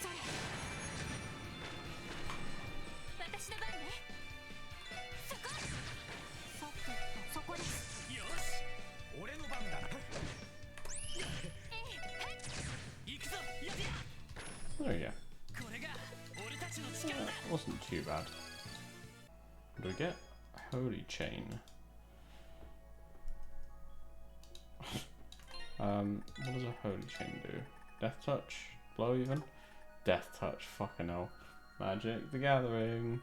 それ私の番ねそこさてとそこですよし俺の番だな行くぞやってや Oh yeah. これが俺たちの力だ That wasn't too bad. What do we get? Holy chain. What does a holy chain do? Death touch? Blow even? Death touch, fucking hell. Magic the Gathering.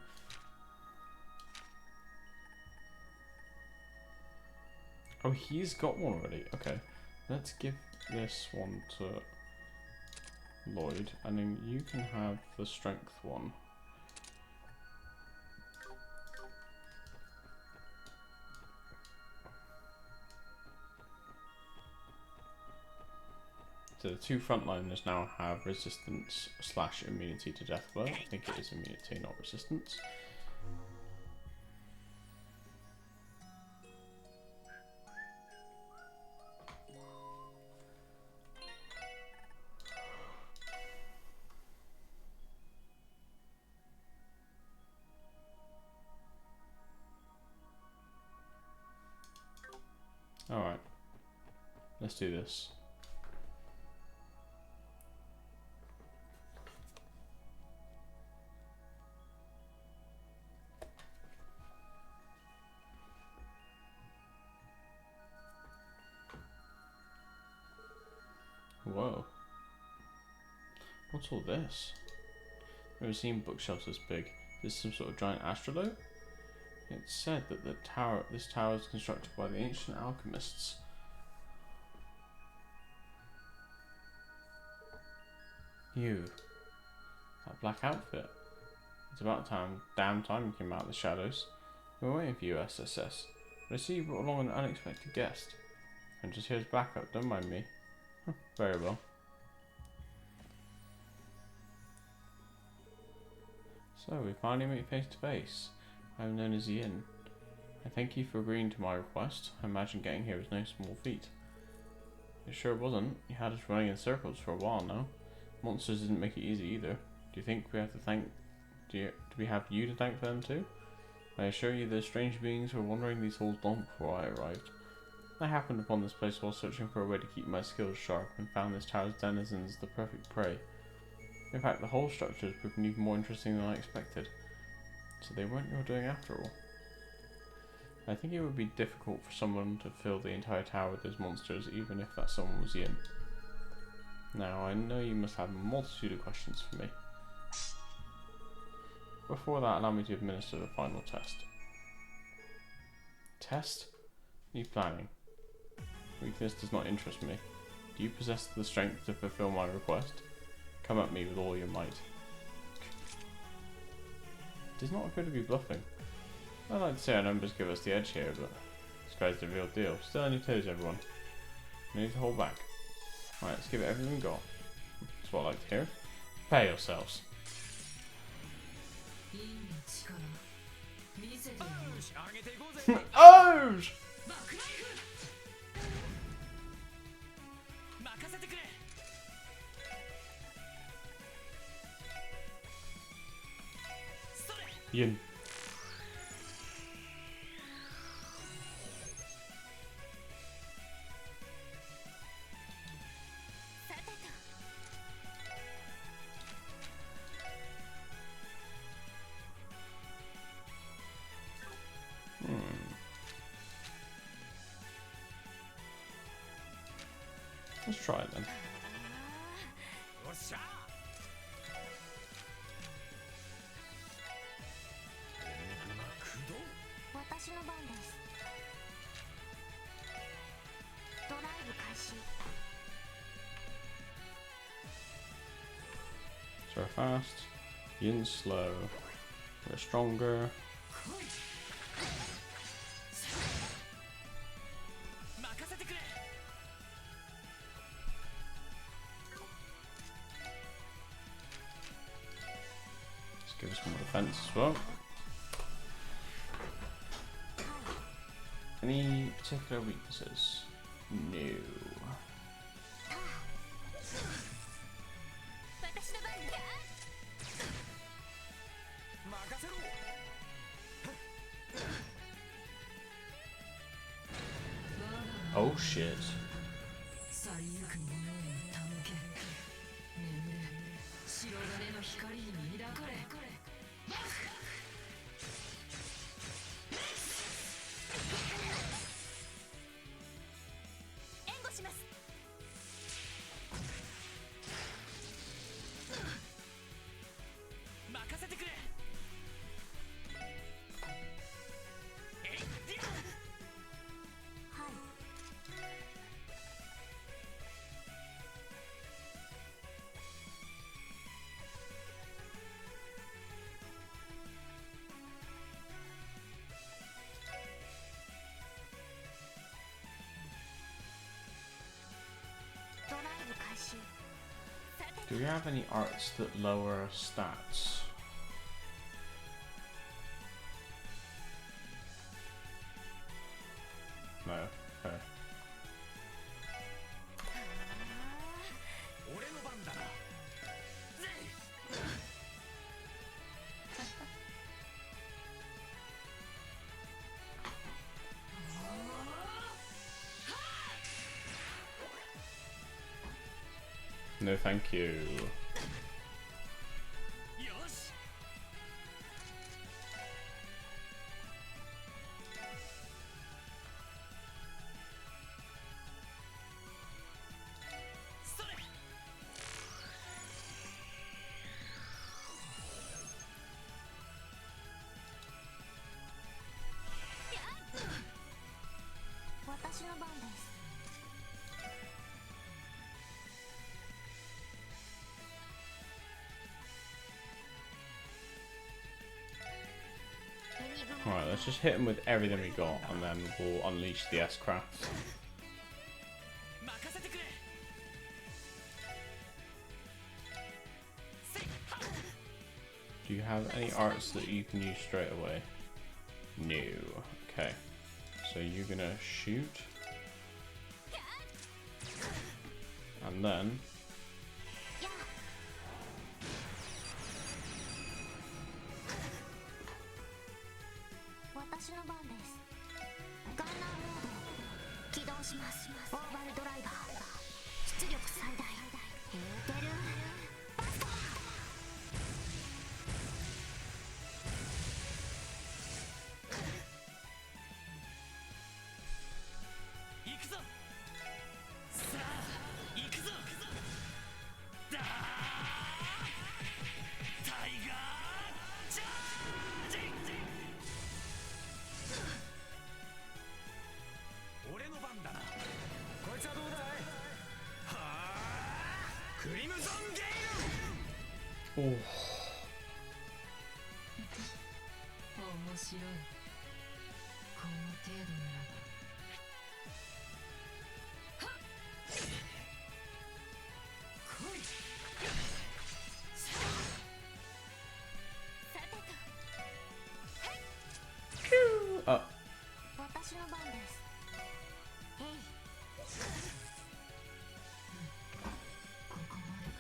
Oh, he's got one already. Okay. Let's give this one to Lloyd, and then you can have the strength one. So the two frontliners now have resistance / immunity to death blow. I think it is immunity, not resistance. Alright, let's do this. Whoa. What's all this? I've never seen bookshelves this big. Is this some sort of giant astrolabe? It's said that this tower was constructed by the ancient alchemists. You. That black outfit. It's about damn time you came out of the shadows. We were waiting for you, SSS. But I see you brought along an unexpected guest. I'm just here as backup, don't mind me. Very well. So we finally meet face to face. I am known as Yin. I thank you for agreeing to my request. I imagine getting here was no small feat. It sure wasn't. You had us running in circles for a while now. Monsters didn't make it easy either. Do you think we have to thank... do we have you to thank for them too? I assure you those strange beings were wandering these halls long before I arrived. I happened upon this place while searching for a way to keep my skills sharp and found this tower's denizens the perfect prey. In fact, the whole structure has proven even more interesting than I expected. So they weren't your doing after all. I think it would be difficult for someone to fill the entire tower with those monsters, even if that someone was Yin. Now, I know you must have a multitude of questions for me. Before that, allow me to administer the final test. Test? What are you planning? Weakness does not interest me. Do you possess the strength to fulfill my request? Come at me with all your might. It does not appear to be bluffing. I'd like to say our numbers give us the edge here, but this guy's the real deal. Still on your toes, everyone. No need to hold back. Alright, let's give it everything we got. That's what I like to hear. Prepare yourselves. Oh! Yin. Let's try it then. 私の番です。ドライブ開始。 So we're fast, Yin's slow, we're stronger. Let's give us more defense as well. Any particular weaknesses? No. 私の番です。 Oh shit. 去りゆく者への手向け眠れ白金の光に抱かれ援護します。任せてくれ。はい。Do we have any arts that lower stats? No. Okay. 俺の番だな。No, thank you. よし。それ。 私の番です。 Alright, let's just hit him with everything we got and then we'll unleash the S-Crafts. 任せてくれ。せっは。 Do you have any arts that you can use straight away? No. Okay. So you're gonna shoot. And then... 私の番です。ガンナーモード起動します。オーバルドライバー出力最大エーテルバスタ行くぞ。さあ行くぞ。だー。タイガーチャージ。 俺の番だな。こいつはどうだい。はあ。クリムゾンゲイル。 Oh. 面白い。この程度ならば。来い。さてと Uh, 私の番です。へい。ここまでか。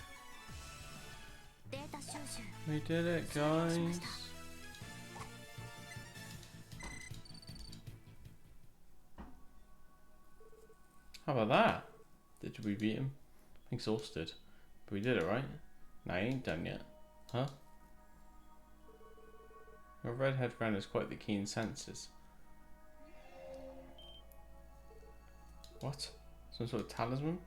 データ収集 we did it, guys. How about that? Did we beat him? Exhausted. But we did it, right? No, he ain't done yet. Huh? Your redhead friend has quite the keen senses. What? Some sort of talisman?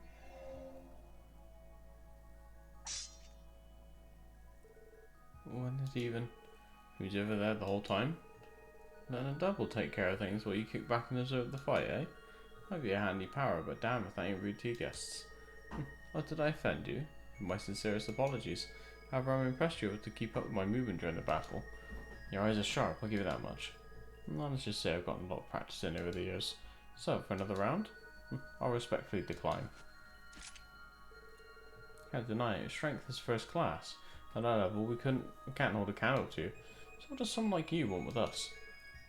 When did he even... He was over there the whole time? Letting a double take care of things while you kick back and observe the fight, eh? Might be a handy power, but damn if that ain't rude to your guests. What, did I offend you? My sincerest apologies. However, I'm impressed you were able to keep up with my movement during the battle. Your eyes are sharp, I'll give you that much. Well, let's just say I've gotten a lot of practice in over the years. So, for another round? I'll respectfully decline. Can't deny it, your strength is first class. At that level, we can't hold a candle to you. So what does someone like you want with us?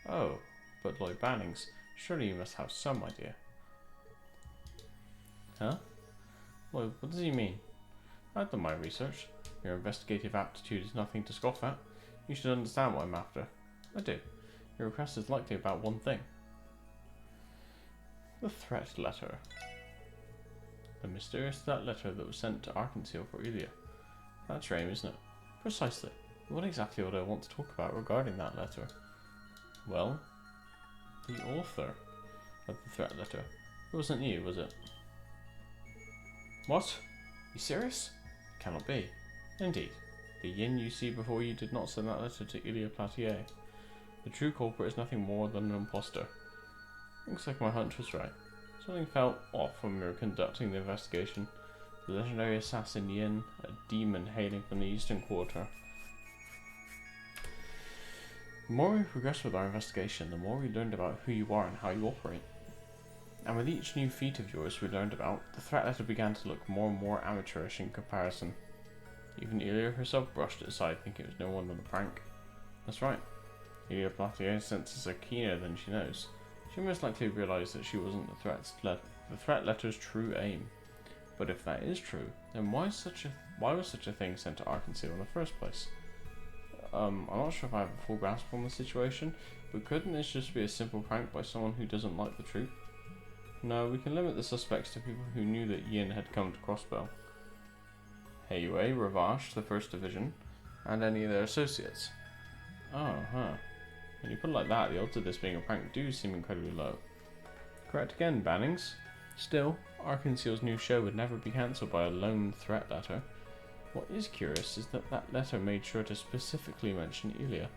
Oh, but Lloyd Bannings, surely you must have some idea. Huh? Lloyd, what does he mean? I've done my research. Your investigative aptitude is nothing to scoff at. You should understand what I'm after. I do. Your request is likely about one thing. The threat letter. The mysterious threat letter that was sent to Arkansas for Ilya. That's your aim, isn't it? Precisely. What exactly would I want to talk about regarding that letter? Well, the author of the threat letter. It wasn't you, was it? What? You serious? It cannot be. Indeed. The yin you see before you did not send that letter to Ilya Platier. The true culprit is nothing more than an imposter. Looks like my hunch was right. Something felt off when we were conducting the investigation. The legendary assassin Yin, a demon hailing from the Eastern Quarter. The more we progressed with our investigation, the more we learned about who you are and how you operate. And with each new feat of yours we learned about, the threat letter began to look more and more amateurish in comparison. Even Ilya herself brushed it aside, thinking it was no more than a prank. That's right. Ilya Plathier's senses are keener than she knows. She most likely realised that she wasn't the threat letter's true aim. But if that is true, then why was such a thing sent to Arkansas in the first place? I'm not sure if I have a full grasp on the situation, but couldn't this just be a simple prank by someone who doesn't like the truth? No, we can limit the suspects to people who knew that Yin had come to Crossbell. Heiyue, Ravash, the First Division, and any of their associates. Oh, huh. When you put it like that, the odds of this being a prank do seem incredibly low. Correct again, Bannings. Still, Arkanseal's new show would never be cancelled by a lone threat letter. What is curious is that that letter made sure to specifically mention Ilya.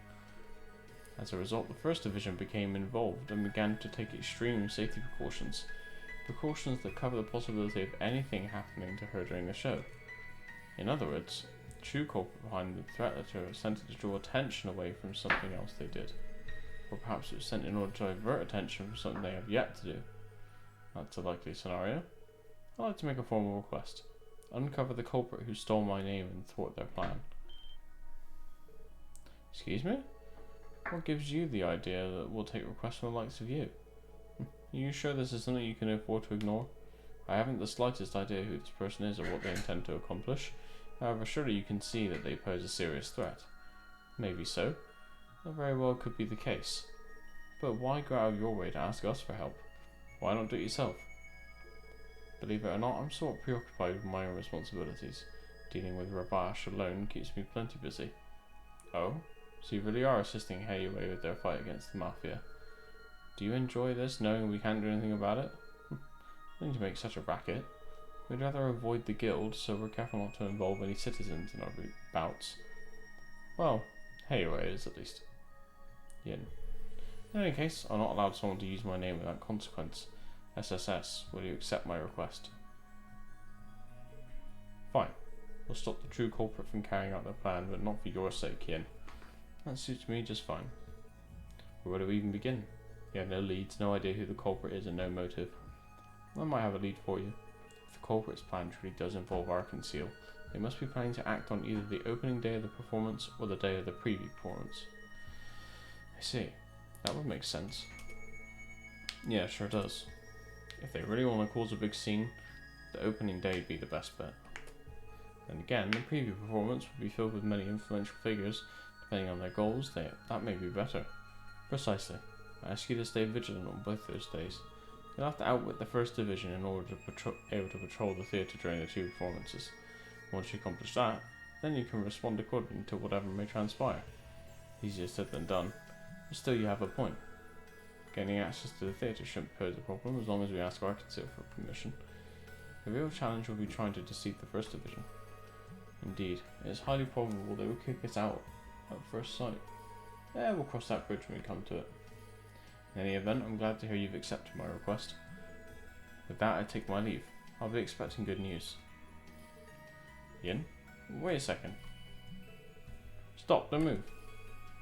As a result, the First Division became involved and began to take extreme safety precautions. Precautions that cover the possibility of anything happening to her during the show. In other words, the true culprit behind the threat letter was sent to draw attention away from something else they did. Or perhaps it was sent in order to divert attention from something they have yet to do. That's a likely scenario. I'd like to make a formal request. Uncover the culprit who stole my name and thwart their plan. Excuse me? What gives you the idea that we'll take requests from the likes of you? Are you sure this is something you can afford to ignore? I haven't the slightest idea who this person is or what they intend to accomplish. However, surely you can see that they pose a serious threat. Maybe so. That very well could be the case. But why go out of your way to ask us for help? Why not do it yourself? Believe it or not, I'm somewhat preoccupied with my own responsibilities. Dealing with Ravash alone keeps me plenty busy. Oh? So you really are assisting Heiyue with their fight against the Mafia. Do you enjoy this, knowing we can't do anything about it? No need to make such a racket. We'd rather avoid the guild, so we're careful not to involve any citizens in our bouts. Well, Heiyue is at least. Yin. In any case, I'm not allowed someone to use my name without consequence. SSS, will you accept my request? Fine. We'll stop the true culprit from carrying out their plan, but not for your sake, Yin. That suits me just fine. Where do we even begin? You have no leads, no idea who the culprit is, and no motive. I might have a lead for you. If the culprit's plan truly does involve Arkanseal, they must be planning to act on either the opening day of the performance or the day of the preview performance. I see. That would make sense. Yeah, sure does. If they really want to cause a big scene, the opening day would be the best bet. Then again, the preview performance would be filled with many influential figures. Depending on their goals, that may be better. Precisely. I ask you to stay vigilant on both those days. You'll have to outwit the First Division in order to able to patrol the theatre during the two performances. Once you accomplish that, then you can respond accordingly to whatever may transpire. Easier said than done, but still you have a point. Gaining access to the theatre shouldn't pose a problem as long as we ask Arkansas for permission. The real challenge will be trying to deceive the First Division. Indeed, it is highly probable they will kick us out at first sight. We'll cross that bridge when we come to it. In any event, I'm glad to hear you've accepted my request. With that, I take my leave. I'll be expecting good news. Yin? Wait a second. Stop, don't move.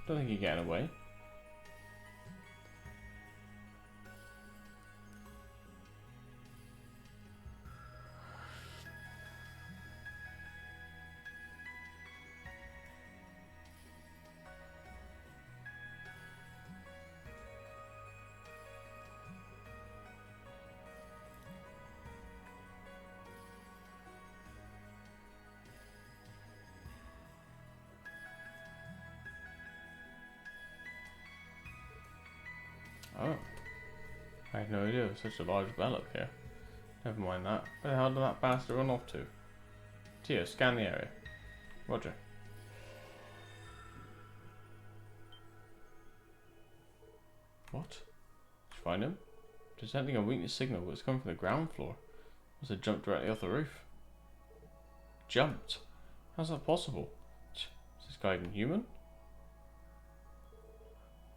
Don't think you're getting away. Oh. I had no idea there was such a large bell up here. Never mind that. Where the hell did that bastard run off to? Tio, scan the area. Roger. What? Did you find him? Detecting a weakness signal, but it's coming from the ground floor. Must have jumped directly off the roof. Jumped? How's that possible? Is this guy even human?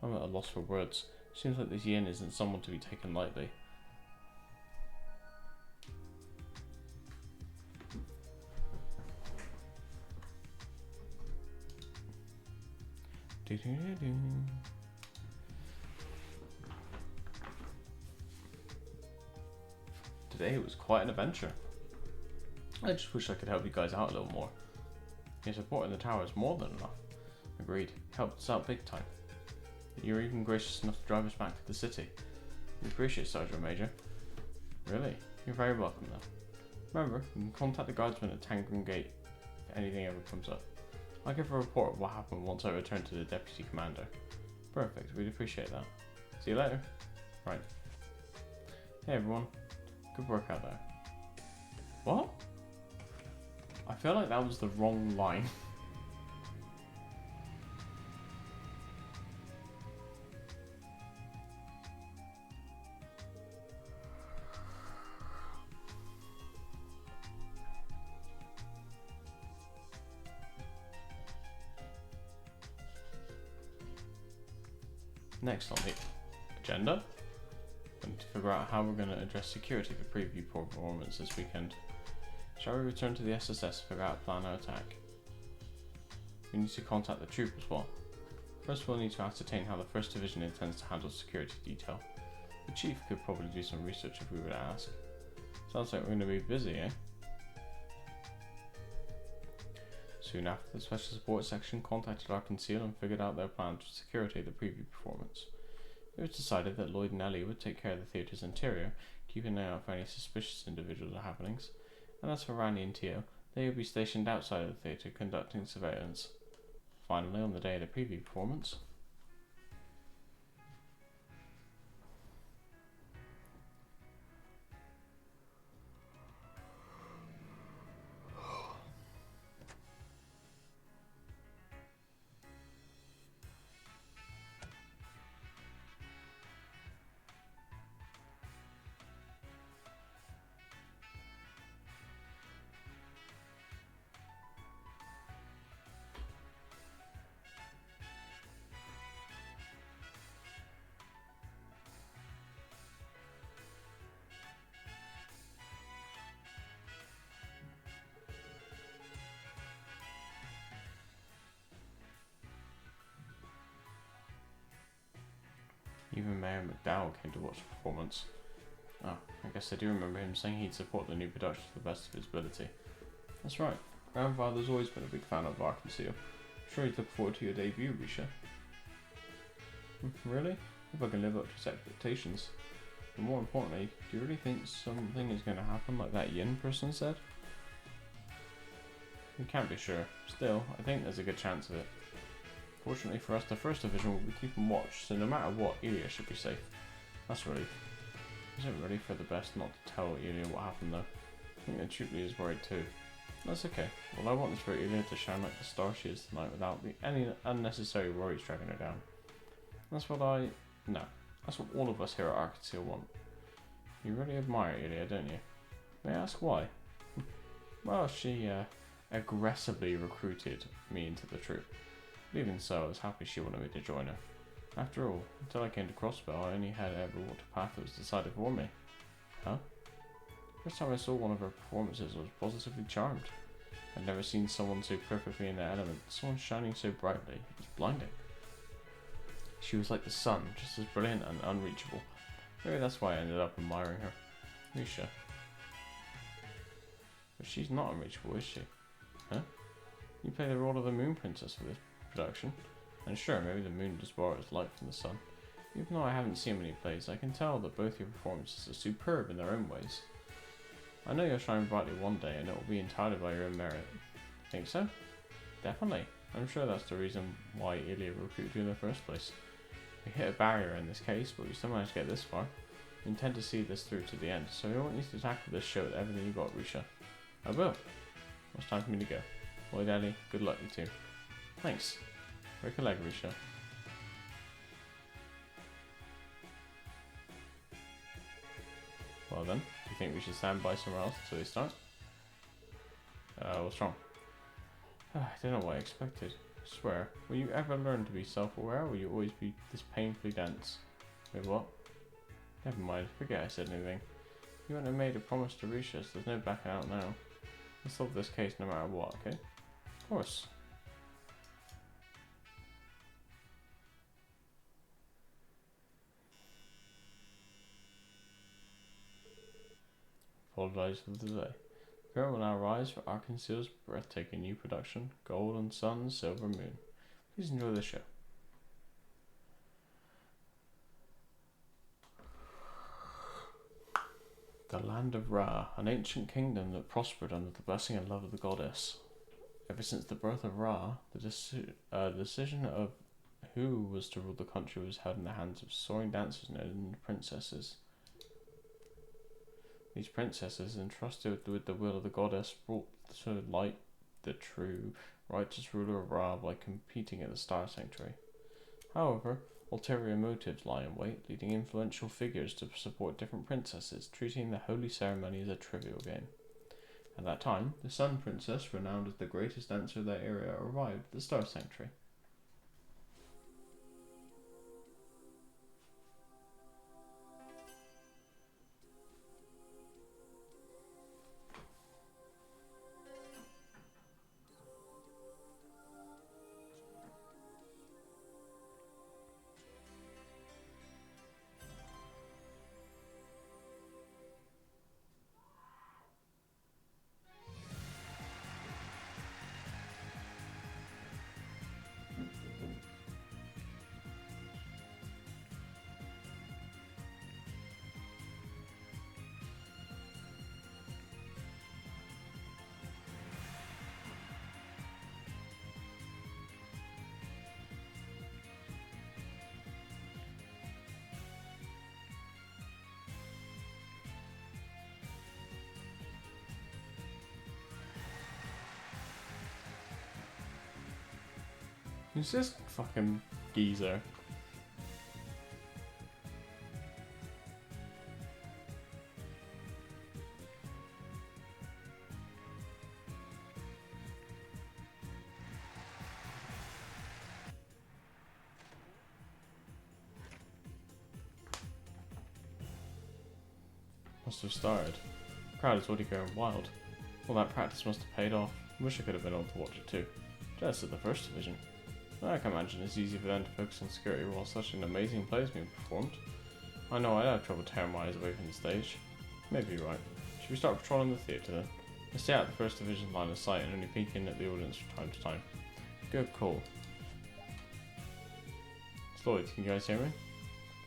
I'm at a loss for words. Seems like this Yin isn't someone to be taken lightly. Today was quite an adventure. I just wish I could help you guys out a little more. Your support in the tower is more than enough. Agreed. Helped us out big time. You're even gracious enough to drive us back to the city. We appreciate it, Sergeant Major. Really? You're very welcome then. Remember, you can contact the guardsman at Tangram Gate if anything ever comes up. I'll give a report of what happened once I return to the Deputy Commander. Perfect, we'd appreciate that. See you later. Right. Hey everyone. Good work out there. What? I feel like that was the wrong line. Next on the agenda, we need to figure out how we're going to address security for preview performance this weekend. Shall we return to the SSS and figure out a plan of attack? We need to contact the troop as well. First we'll need to ascertain how the 1st Division intends to handle security detail. The Chief could probably do some research if we were to ask. Sounds like we're going to be busy, eh? Soon after, the Special Support Section contacted Ark and Seal and figured out their plans for security of the preview performance. It was decided that Lloyd and Ellie would take care of the theatre's interior, keeping an eye out for any suspicious individuals or happenings, and as for Randy and Tio, they would be stationed outside of the theatre conducting surveillance. Finally, on the day of the preview performance, even Mayor McDowell came to watch the performance. Oh, I guess I do remember him saying he'd support the new production to the best of his ability. That's right. Grandfather's always been a big fan of Ark and Seal. I'm sure he'd look forward to your debut, Risha. Really? If I can live up to his expectations. But more importantly, do you really think something is going to happen like that Yin person said? We can't be sure. Still, I think there's a good chance of it. Fortunately for us, the 1st Division will be keeping watch, so no matter what, Ilya should be safe. That's a relief. Is it really for the best not to tell Ilya what happened though? I think that Tripoli is worried too. That's okay. All I want is for Ilya to shine like the star she is tonight without any unnecessary worries dragging her down. That's what that's what all of us here at Ark and Seal want. You really admire Ilya, don't you? May I ask why? Well, she aggressively recruited me into the troop. But even so, I was happy she wanted me to join her. After all, until I came to Crossbell, I only had ever walked a path that was decided for me. Huh? First time I saw one of her performances, I was positively charmed. I'd never seen someone so perfectly in their element, someone shining so brightly. It was blinding. She was like the sun, just as brilliant and unreachable. Maybe that's why I ended up admiring her. Risha. But she's not unreachable, is she? Huh? You play the role of the Moon Princess for this production, and sure, maybe the moon does borrow its light from the sun. Even though I haven't seen many plays, I can tell that both your performances are superb in their own ways. I know you'll shine brightly one day, and it will be entirely by your own merit. Think so? Definitely. I'm sure that's the reason why Ilya recruited you in the first place. We hit a barrier in this case, but we still managed to get this far. We intend to see this through to the end, so I want you to tackle this show with everything you got, Risha. I will. It's time for me to go. Lloyd, Ellie, good luck you two. Thanks. Break a leg, Risha. Well then, do you think we should stand by somewhere else until they start? What's wrong? I don't know what I expected. I swear, will you ever learn to be self-aware, or will you always be this painfully dense? Wait, what? Never mind, forget I said anything. You wouldn't have made a promise to Risha, so there's no backing out now. Let's solve this case no matter what, okay? Of course. Apologise for the delay. Curtain will now rise for Arkansas's breathtaking new production, Golden Sun, Silver Moon. Please enjoy the show. The Land of Ra, an ancient kingdom that prospered under the blessing and love of the goddess. Ever since the birth of Ra, the decision of who was to rule the country was held in the hands of soaring dancers known as princesses. These princesses, entrusted with the will of the goddess, brought to light the true, righteous ruler of Ra by competing at the Star Sanctuary. However, ulterior motives lie in wait, leading influential figures to support different princesses, treating the holy ceremony as a trivial game. At that time, the Sun Princess, renowned as the greatest dancer of that era, arrived at the Star Sanctuary. Who's this fucking geezer? Must have started. The crowd is already going wild. All that practice must have paid off. Wish I could have been able to watch it too. Jealous of the first division. I can imagine it's easy for them to focus on security while such an amazing play is being performed. I know I'd have trouble tearing my eyes away from the stage. Maybe you're right. Should we start patrolling the theatre then? Let's stay out the first division line of sight and only peek in at the audience from time to time. Good call. Lloyd, can you guys hear me?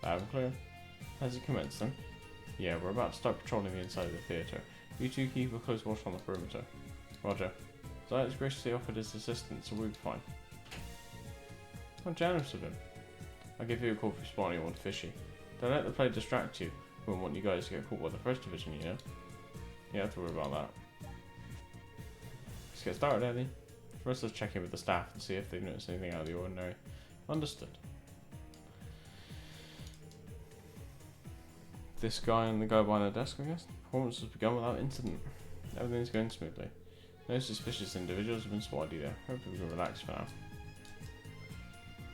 Loud and clear. Has it commenced then? Yeah, we're about to start patrolling the inside of the theatre. You two keep a close watch on the perimeter. Roger. Zayat has graciously offered his assistance, so we'll be fine. How generous of him. I'll give you a call if you spot anyone fishy. Don't let the play distract you. We wouldn't want you guys to get caught by the first division, you know? You don't have to worry about that. Let's get started, Eddie. First, let's check in with the staff and see if they've noticed anything out of the ordinary. Understood. This guy and the guy behind the desk, I guess. The performance has begun without incident. Everything's going smoothly. No suspicious individuals have been spotted either. Hopefully we can relax for now.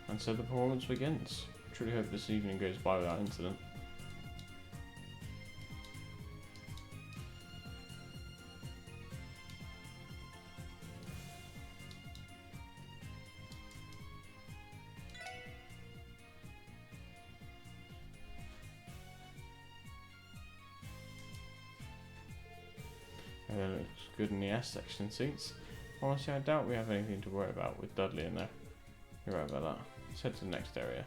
And so the performance begins. I truly hope this evening goes by without incident. Everything looks good in the S section seats. Honestly, I doubt we have anything to worry about with Dudley in there. You're right about that. Let's head to the next area.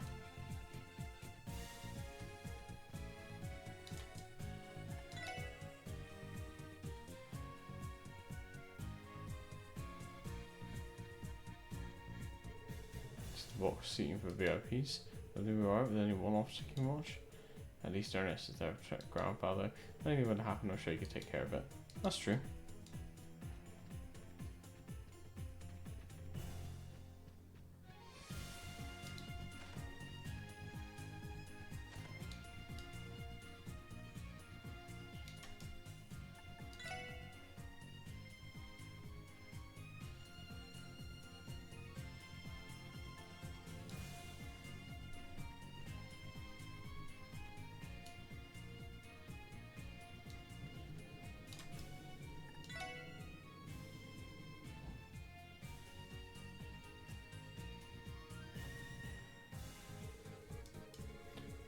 Just the box seating for VIPs. Will they be alright with any one officer you can watch? At least Ernest is their grandfather. If anything would happen, I'm sure you could take care of it. That's true.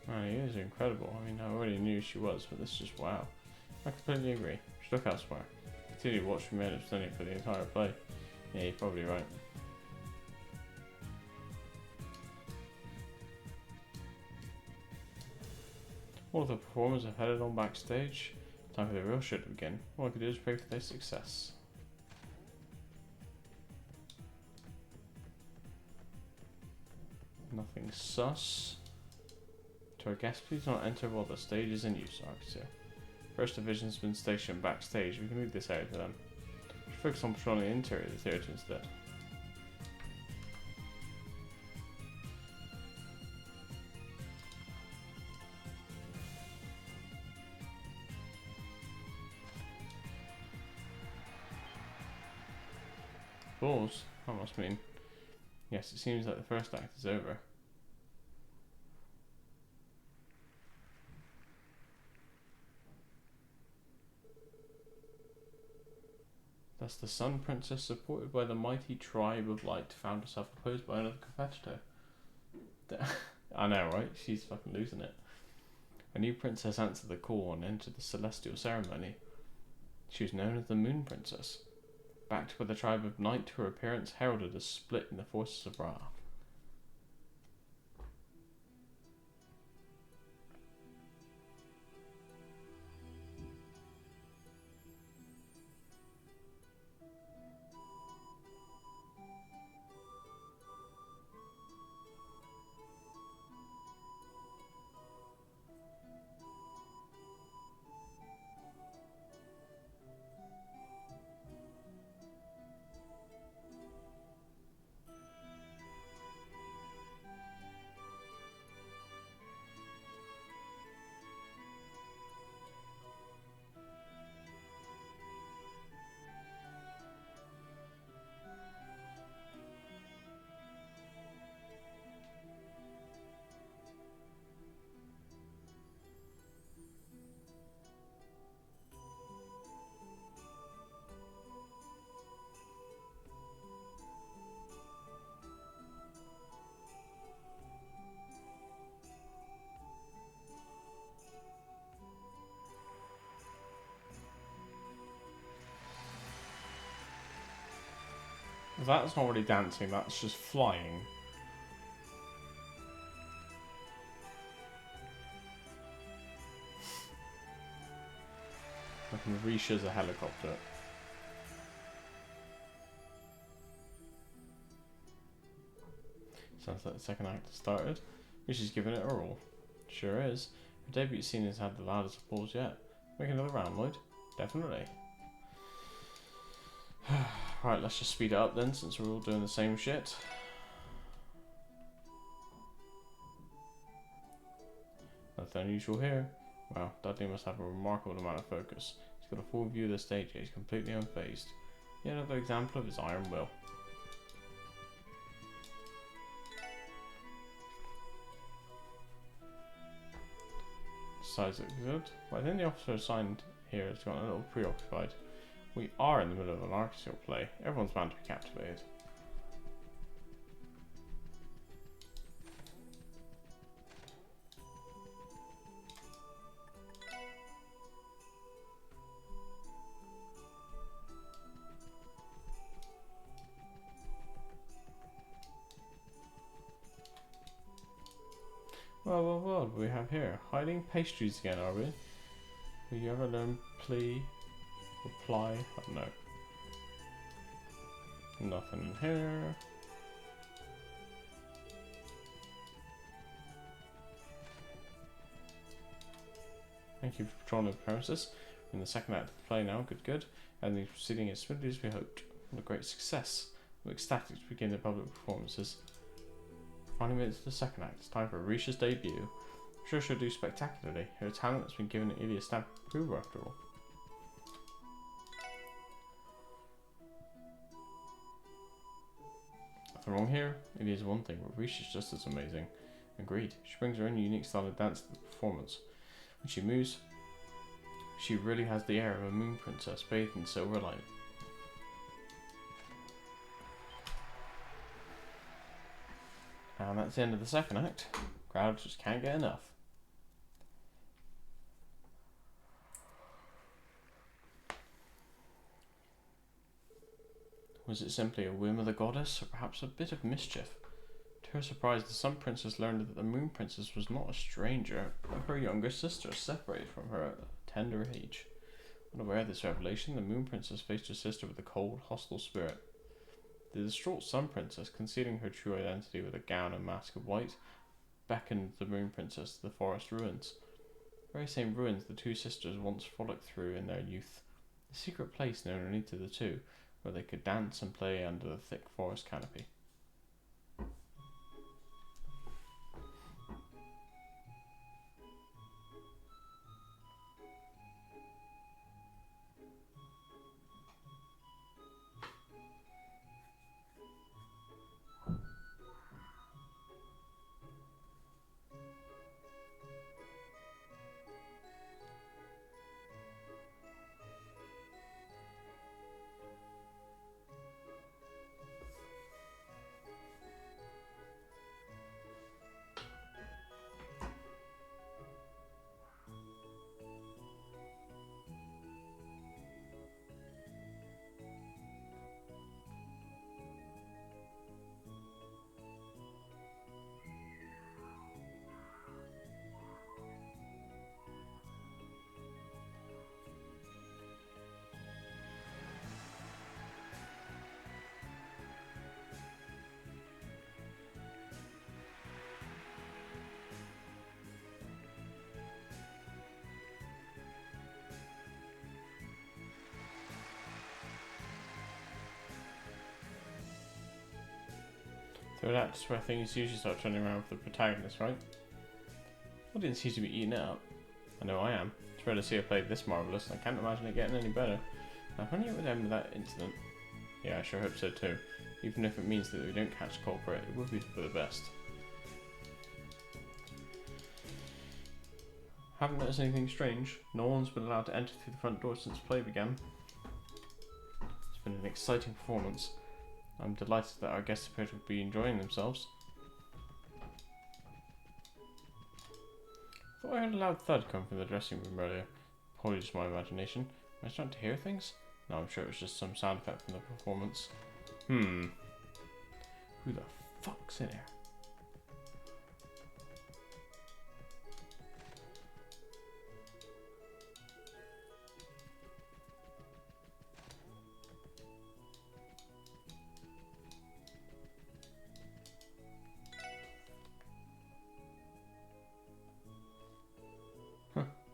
Man, he is incredible. I mean, I already knew she was, but this is just wow. I completely agree. She look elsewhere. continue watching me end up studying for the entire play. Yeah, you're probably right. All of the performers have headed on backstage. Time for the real shit to begin. All I can do is pray for their success. Nothing sus. To our guests, please don't enter while the stage is in use, Arctia. First Division's been stationed backstage. We can leave this area to them. We should focus on patrolling the interior of the theatre instead. Balls? That must mean... Yes, it seems like the first act is over. Thus the Sun Princess, supported by the mighty tribe of light, found herself opposed by another competitor. I know, right? She's fucking losing it. A new princess answered the call and entered the celestial ceremony. She was known as the Moon Princess. Backed by the tribe of night, her appearance heralded a split in the forces of Ra. That's not really dancing, that's just flying. Fucking Risha's a helicopter. Sounds like the second act has started. Risha's giving it her all. Sure is. Her debut scene has had the loudest applause yet. Make another round, Lloyd. Definitely. Right, let's just speed it up then, since we're all doing the same shit. Nothing unusual here. Wow, Dudley must have a remarkable amount of focus. He's got a full view of the stage, yet he's completely unfazed. Yet another example of his iron will. Size looks good. Well, I think the officer assigned here has gotten a little preoccupied. We are in the middle of an Arctia play. Everyone's bound to be captivated. Well, what do we have here? Hiding pastries again, are we? Will you ever learn plea? Reply? Oh, no. Nothing in here. Thank you for patrolling the premises. We're in the second act of the play now. Good. And the proceeding as smoothly as we hoped. What a great success. We're ecstatic to begin the public performances. 20 minutes to the second act. It's time for Risha's debut. I'm sure she'll do spectacularly. Her talent has been given an Ilias stamp of approval after all. Nothing wrong here. It is one thing, but Risha's just as amazing. Agreed. She brings her own unique style of dance to the performance. When she moves, she really has the air of a moon princess bathed in silver light. And that's the end of the second act. Crowd just can't get enough. Was it simply a whim of the goddess, or perhaps a bit of mischief? To her surprise, the Sun Princess learned that the Moon Princess was not a stranger, but her younger sister, separated from her at a tender age. Unaware of this revelation, the Moon Princess faced her sister with a cold, hostile spirit. The distraught Sun Princess, concealing her true identity with a gown and mask of white, beckoned the Moon Princess to the forest ruins. The very same ruins the two sisters once frolicked through in their youth. A secret place known only to the two, where they could dance and play under the thick forest canopy. So that's where things usually start turning around for the protagonist, right? Audience seems to be eating it up. I know I am. It's rare to see a play this marvellous, and I can't imagine it getting any better. Now, if only it would end with that incident. Yeah, I sure hope so too. Even if it means that we don't catch the culprit, it would be for the best. Haven't noticed anything strange. No one's been allowed to enter through the front door since play began. It's been an exciting performance. I'm delighted that our guests appear to be enjoying themselves. I thought I heard a loud thud come from the dressing room earlier. Probably just my imagination. Am I starting to hear things? No, I'm sure it was just some sound effect from the performance. Who the fuck's in here?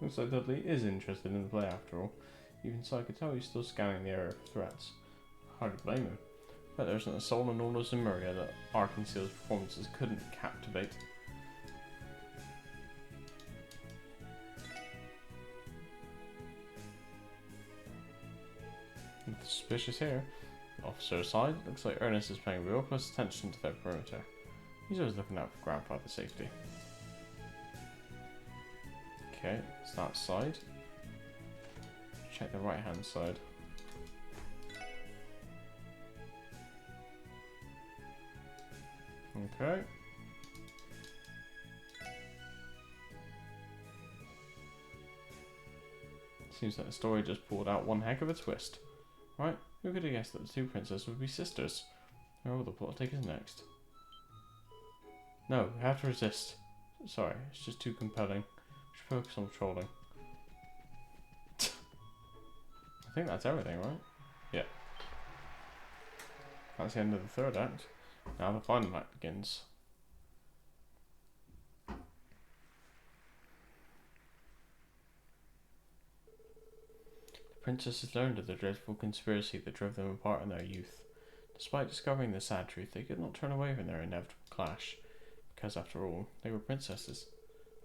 Looks like Dudley is interested in the play after all, even so I could tell he's still scanning the area for threats. Hard to blame him. But there isn't a soul in all of Zemuria that Arkansas's performances couldn't captivate. Nothing suspicious here. Officer aside, looks like Ernest is paying real close attention to their perimeter. He's always looking out for grandfather's safety. Okay, it's that side. Check the right hand side. Okay. Seems like the story just pulled out one heck of a twist. Right, who could have guessed that the two princesses would be sisters? Where will the plot take us next? No, we have to resist. Sorry, it's just too compelling. Focus on trolling. I think that's everything, right? Yeah. That's the end of the third act. Now the final act begins. The princesses learned of the dreadful conspiracy that drove them apart in their youth. Despite discovering the sad truth, they could not turn away from their inevitable clash, because after all, they were princesses.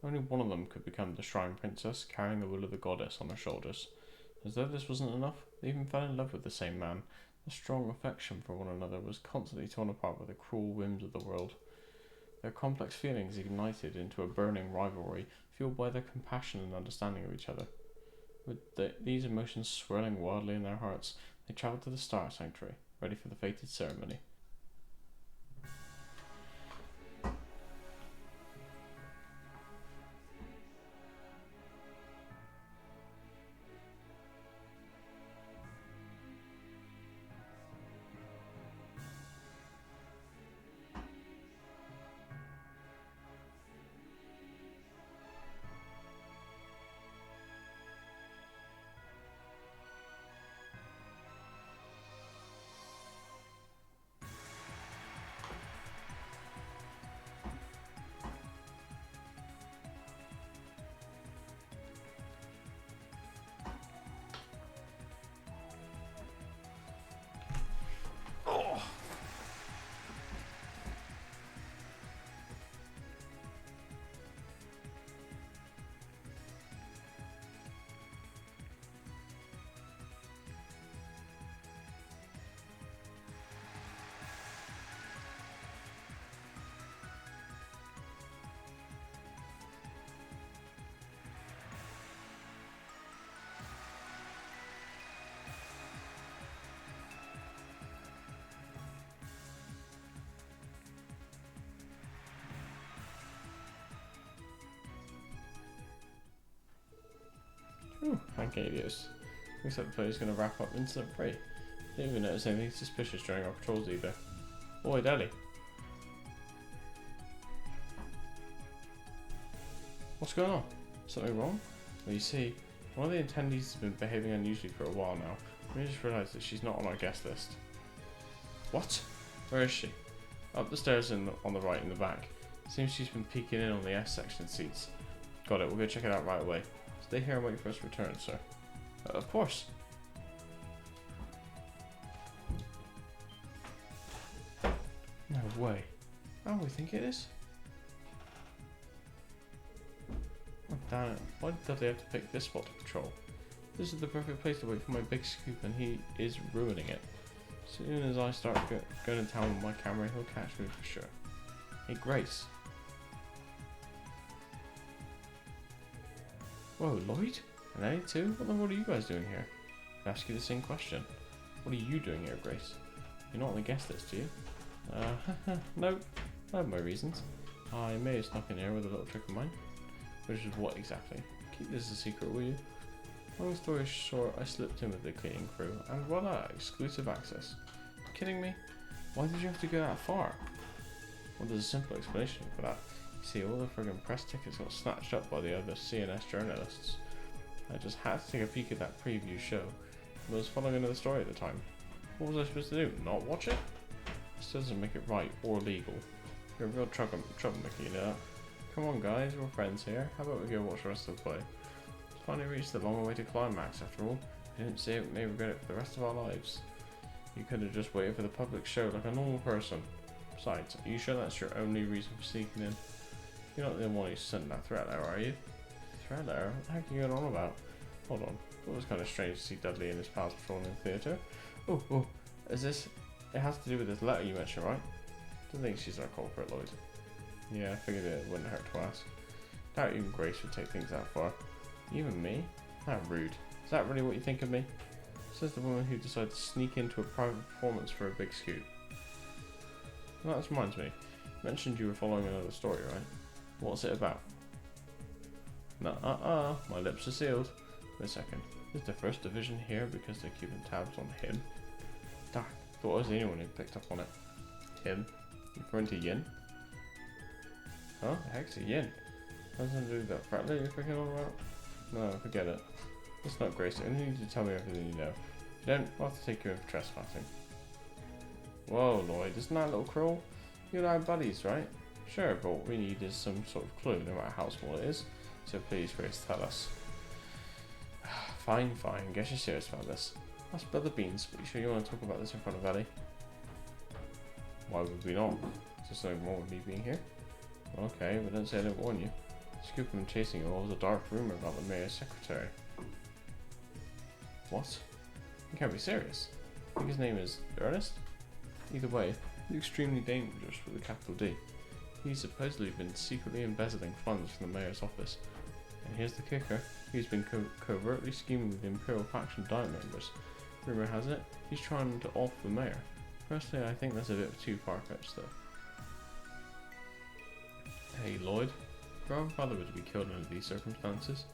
Only one of them could become the Shrine Princess, carrying the will of the goddess on her shoulders. As though this wasn't enough, they even fell in love with the same man. Their strong affection for one another was constantly torn apart by the cruel whims of the world. Their complex feelings ignited into a burning rivalry, fueled by their compassion and understanding of each other. With these emotions swirling wildly in their hearts, they travelled to the Star Sanctuary, ready for the fated ceremony. Whew, Pancadios. Looks like the player's going to wrap up instant free. Didn't even notice anything suspicious during our patrols either. Lloyd, Ellie. What's going on? Something wrong? Well, you see, one of the attendees has been behaving unusually for a while now. We just realised that she's not on our guest list. What? Where is she? Up the stairs on the right in the back. Seems she's been peeking in on the S section seats. Got it, we'll go check it out right away. Stay here and wait for us to return, sir. Of course. No way. Oh, we think it is? Oh, damn it. Why did Dudley have to pick this spot to patrol? This is the perfect place to wait for my big scoop, and he is ruining it. As soon as I start going to town with my camera, he'll catch me for sure. Hey, Grace. Whoa, Lloyd? And Ellie too? What the hell are you guys doing here? I ask you the same question. What are you doing here, Grace? You're not on the guest list, are you? Nope. I have my reasons. I may have snuck in here with a little trick of mine. Which is what exactly? Keep this a secret, will you? Long story short, I slipped in with the cleaning crew, and voila, exclusive access. Kidding me? Why did you have to go that far? Well, there's a simple explanation for that. You see, all the friggin' press tickets got snatched up by the other CNS journalists. I just had to take a peek at that preview show. I was following another story at the time. What was I supposed to do? Not watch it? This doesn't make it right or legal. You're a real troublemaker, you know that? Come on guys, we're friends here. How about we go watch the rest of the play? Finally reached the long-awaited climax after all. If you didn't see it, we may regret it for the rest of our lives. You could have just waited for the public show like a normal person. Besides, are you sure that's your only reason for sneaking in? You're not the one who sent that threat letter, are you? Threat letter? What the heck are you going on about? Hold on. It was kind of strange to see Dudley and his pals patrolling the theatre. Oh, is this... It has to do with this letter you mentioned, right? Don't think she's our culprit, Lloyd. Yeah, I figured it wouldn't hurt to ask. Doubt even Grace would take things that far. Even me? How rude. Is that really what you think of me? Says the woman who decided to sneak into a private performance for a big scoop. Well, that reminds me. You mentioned you were following another story, right? What's it about? My lips are sealed. Wait a second. Is the First Division here because they're keeping tabs on him? Darn, thought I was the only one who picked up on it. Him? You referring to Yin? Huh? The heck's a Yin? Has something to do with that frat lady you're freaking on about? No, forget it. It's not Grace. You need to tell me everything you know. If you don't, I'll have to take you in for trespassing. Whoa, Lloyd, isn't that a little cruel? You and I are buddies, right? Sure, but what we need is some sort of clue, no matter how small it is. So please, Grace, tell us. Fine. Guess you're serious about this. I'll spill the beans, but you sure you want to talk about this in front of Ellie? Why would we not? Is there something wrong with me being here? Okay, but don't say I didn't warn you. Scoop him chasing you all was a dark rumor about the mayor's secretary. What? You can't be serious. I think his name is Ernest? Either way, he's extremely dangerous with a capital D. He's supposedly been secretly embezzling funds from the mayor's office. And here's the kicker, he's been covertly scheming with the Imperial faction Diet members. Rumor has it, he's trying to off the mayor. Personally, I think that's a bit too far-fetched though. Hey Lloyd, grandfather would be killed under these circumstances.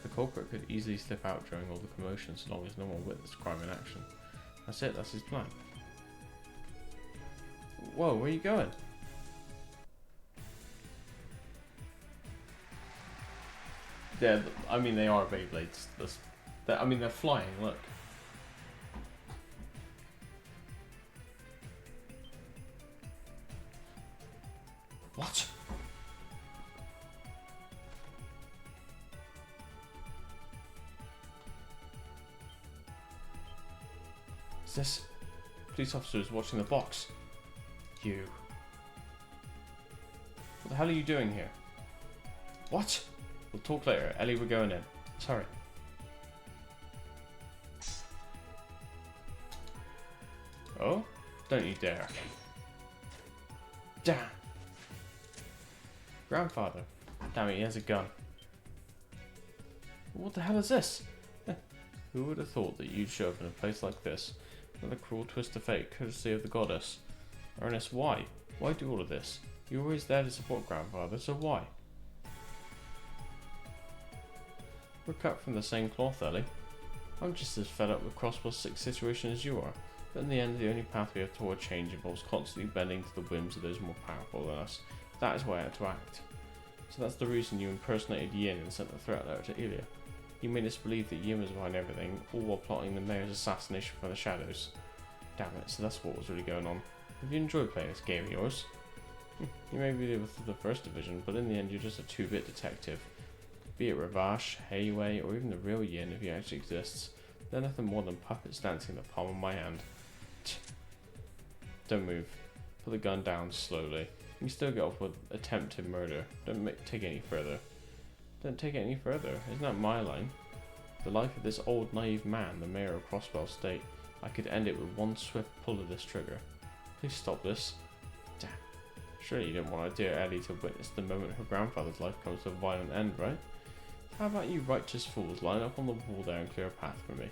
The culprit could easily slip out during all the commotion so long as no one witnessed crime in action. That's it, that's his plan. Whoa, where are you going? Yeah, I mean they are Beyblades. I mean they're flying, look. What? Is this? Police officers watching the box. You. What the hell are you doing here? What? We'll talk later. Ellie, we're going in. Sorry. Oh? Don't you dare. Damn. Grandfather. Damn it, he has a gun. What the hell is this? Who would have thought that you'd show up in a place like this? Another cruel twist of fate, courtesy of the goddess. Ernest, why? Why do all of this? You're always there to support Grandfather, so why? We're cut from the same cloth, Ellie. I'm just as fed up with Crossbow's sick situation as you are. But in the end, the only path we have toward change involves constantly bending to the whims of those more powerful than us. That is why I had to act. So that's the reason you impersonated Yin and sent the threat letter to Ilya. You made us believe that Yin was behind everything, all while plotting the mayor's assassination from the shadows. Damn it, so that's what was really going on. Have you enjoyed playing this game of yours? You may be with the first division, but in the end you're just a 2-bit detective. Be it Ravash, Heiwei, or even the real Yin if he actually exists, they're nothing more than puppets dancing in the palm of my hand. Don't move. Put the gun down slowly. You can still get off with attempted murder. Don't take it any further. Don't take it any further. Isn't that my line? The life of this old naive man, the mayor of Crossbell State. I could end it with one swift pull of this trigger. Please stop this. Damn. Surely you didn't want to dear Ellie to witness the moment her grandfather's life comes to a violent end, right? How about you righteous fools line up on the wall there and clear a path for me?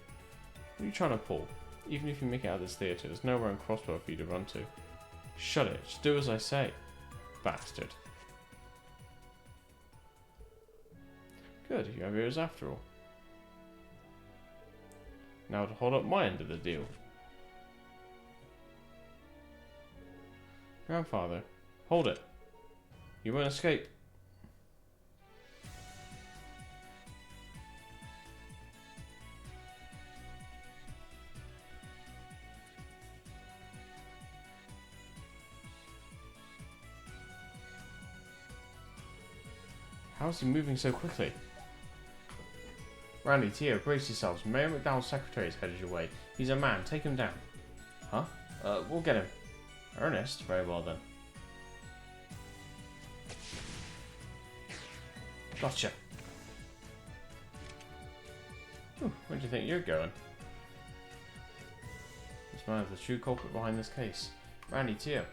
What are you trying to pull? Even if you make it out of this theatre, there's nowhere in Crossbell for you to run to. Shut it. Just do as I say. Bastard. Good, you have ears after all. Now to hold up my end of the deal. Grandfather, hold it. You won't escape. How is he moving so quickly? Randy, Tio, brace yourselves. Mayor McDowell's secretary is headed your way. He's a man. Take him down. Huh? We'll get him. Ernest? Very well then. Gotcha. Ooh, where do you think you're going? This man is the true culprit behind this case. Randy, Tio.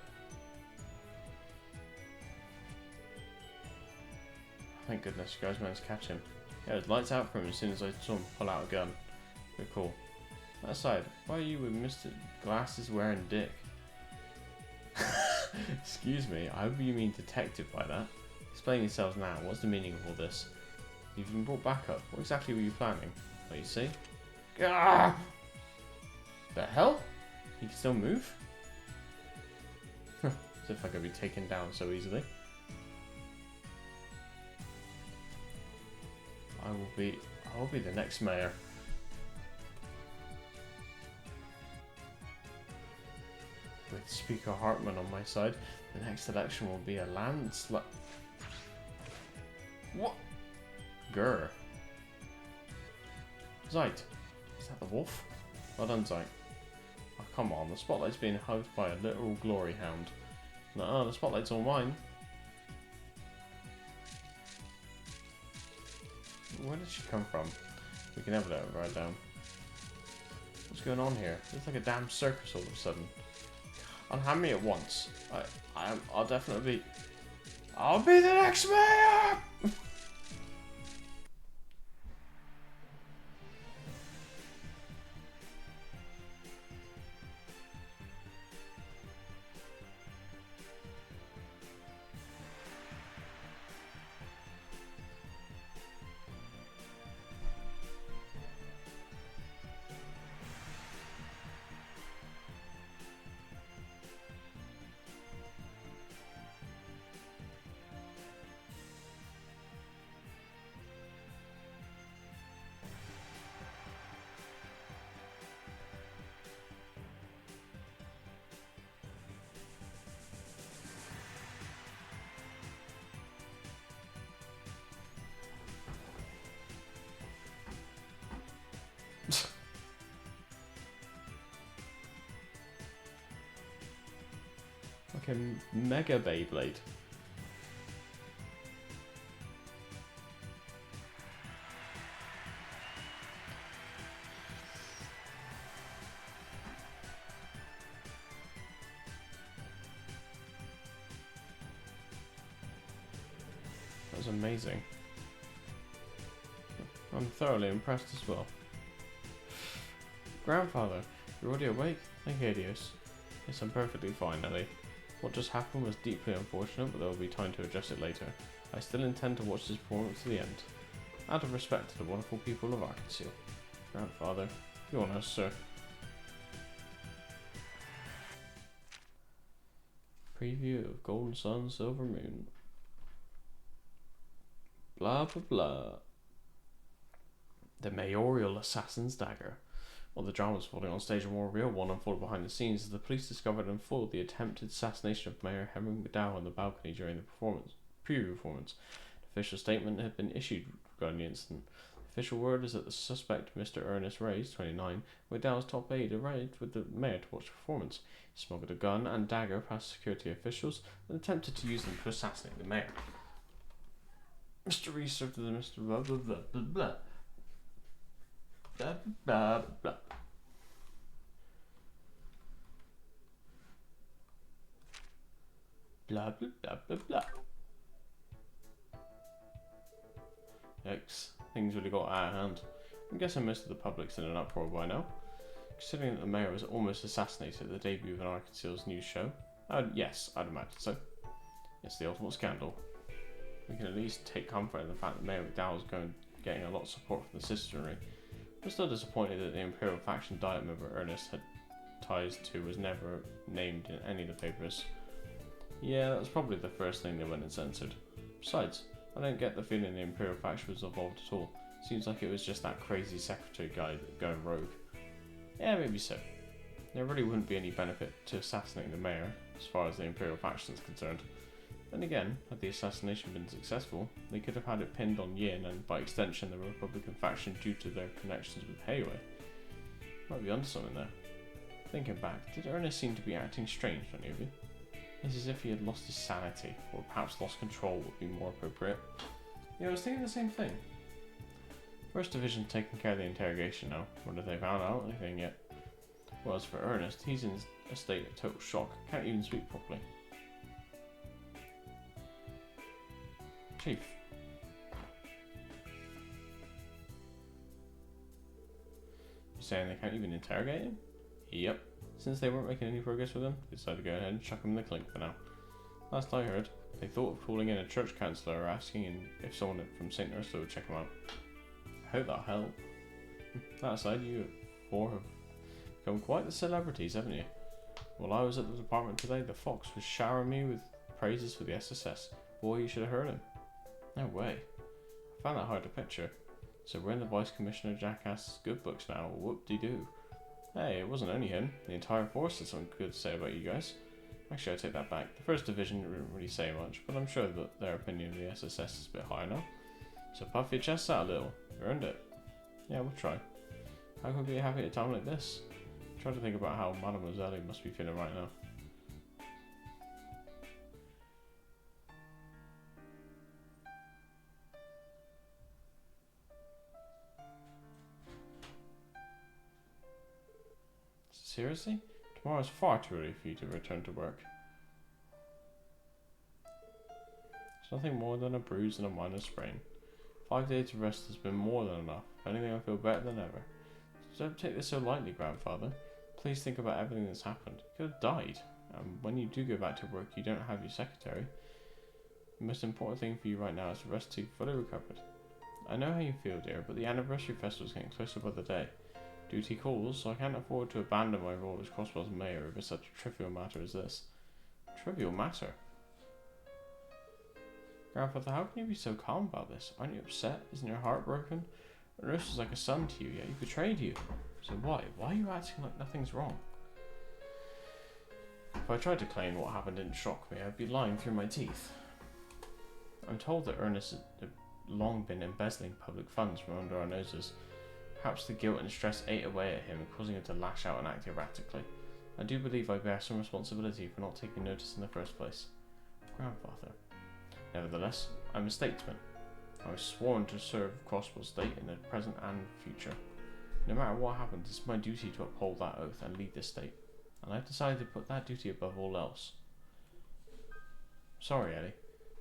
Thank goodness, you guys managed to catch him. Yeah, it lights out for him as soon as I saw him pull out a gun. Pretty cool. That aside, why are you with Mr. Glasses wearing dick? Excuse me, I hope you mean detective by that. Explain yourselves now, what's the meaning of all this? You've been brought back up. What exactly were you planning? Well, you see? Gah! The hell? You can still move? As if I could be taken down so easily. I will be the next mayor. With Speaker Hartman on my side, the next election will be a landslide. What? Grr. Zeit. Is that the wolf? Well done, Zeit. Oh, come on, the spotlight's being hugged by a literal glory hound. No, the spotlight's all mine. Where did she come from? We can never let her ride down. What's going on here? It's like a damn circus all of a sudden. Unhand me at once. I'll definitely be... I'll be the next mayor! Like a mega Beyblade. That was amazing. I'm thoroughly impressed as well. Grandfather, you're already awake? Thank you, Adios. Yes, I'm perfectly fine, Ellie. What just happened was deeply unfortunate, but there will be time to address it later. I still intend to watch this performance to the end. Out of respect to the wonderful people of Arkansas. Grandfather, you honor us, sir. Preview of Golden Sun, Silver Moon. Blah blah blah. The mayoral assassin's dagger. While the drama was folding on stage, a more real one unfolded behind the scenes as the police discovered in full the attempted assassination of Mayor Henry McDowell on the balcony during the preview performance. An official statement had been issued regarding the incident. The official word is that the suspect, Mr. Ernest Reyes, 29, McDowell's top aide, arrived with the mayor to watch the performance. He smuggled a gun and dagger past security officials and attempted to use them to assassinate the mayor. Mr. Reese served as Mr. Blah blah blah blah blah. Blah blah blah. Blah blah blah blah blah. Yikes. Things really got out of hand. I'm guessing most of the public's in an uproar by now. Considering that the mayor was almost assassinated at the debut of an Arkansas's news show. Yes, I'd imagine so. It's the ultimate scandal. We can at least take comfort in the fact that Mayor McDowell is getting a lot of support from the citizenry. I'm still disappointed that the Imperial faction Diet member Ernest had ties to was never named in any of the papers. Yeah, that was probably the first thing they went and censored. Besides, I don't get the feeling the Imperial faction was involved at all. Seems like it was just that crazy secretary guy going rogue. Yeah, maybe so. There really wouldn't be any benefit to assassinating the mayor, as far as the Imperial faction is concerned. Then again, had the assassination been successful, they could have had it pinned on Yin and, by extension, the Republican faction due to their connections with Heiwei. Might be onto something there. Thinking back, did Ernest seem to be acting strange to any of you? It's as if he had lost his sanity, or perhaps lost control would be more appropriate. Yeah, I was thinking the same thing. First Division's taking care of the interrogation now. Wonder if they found out anything yet. Well, as for Ernest, he's in a state of total shock. Can't even speak properly. Chief. You're saying they can't even interrogate him? Yep. Since they weren't making any progress with him, they decided to go ahead and chuck him in the clink for now. Last I heard, they thought of calling in a church councillor or asking if someone from St. Ursula would check him out. I hope that'll help. That aside, you four have become quite the celebrities, haven't you? While I was at the department today, the Fox was showering me with praises for the SSS. Boy, you should have heard him. No way. I found that hard to picture. So we're in the Vice Commissioner Jackass's good books now. Whoop-de-doo. Hey, it wasn't only him. The entire force had something good to say about you guys. Actually, I take that back. The First Division didn't really say much, but I'm sure that their opinion of the SSS is a bit higher now. So puff your chest out a little. You earned it. Yeah, we'll try. How can we be happy at a time like this? Try to think about how Mademoiselle must be feeling right now. Seriously? Tomorrow is far too early for you to return to work. It's nothing more than a bruise and a minor sprain. 5 days of rest has been more than enough. If anything, I feel better than ever. Don't take this so lightly, grandfather. Please think about everything that's happened. You could have died. And when you do go back to work, you don't have your secretary. The most important thing for you right now is to rest till you're fully recovered. I know how you feel, dear, but the anniversary festival is getting closer by the day. Duty calls, so I can't afford to abandon my role as Crosswell's mayor over such a trivial matter as this. Trivial matter? Grandfather, how can you be so calm about this? Aren't you upset? Isn't your heart broken? Ernest was like a son to you, yet he betrayed you. So why? Why are you acting like nothing's wrong? If I tried to claim what happened didn't shock me, I'd be lying through my teeth. I'm told that Ernest had long been embezzling public funds from under our noses. Perhaps the guilt and stress ate away at him, causing him to lash out and act erratically. I do believe I bear some responsibility for not taking notice in the first place. Grandfather. Nevertheless, I'm a statesman. I was sworn to serve Crosswell State in the present and future. No matter what happens, it's my duty to uphold that oath and lead this state. And I've decided to put that duty above all else. Sorry, Ellie.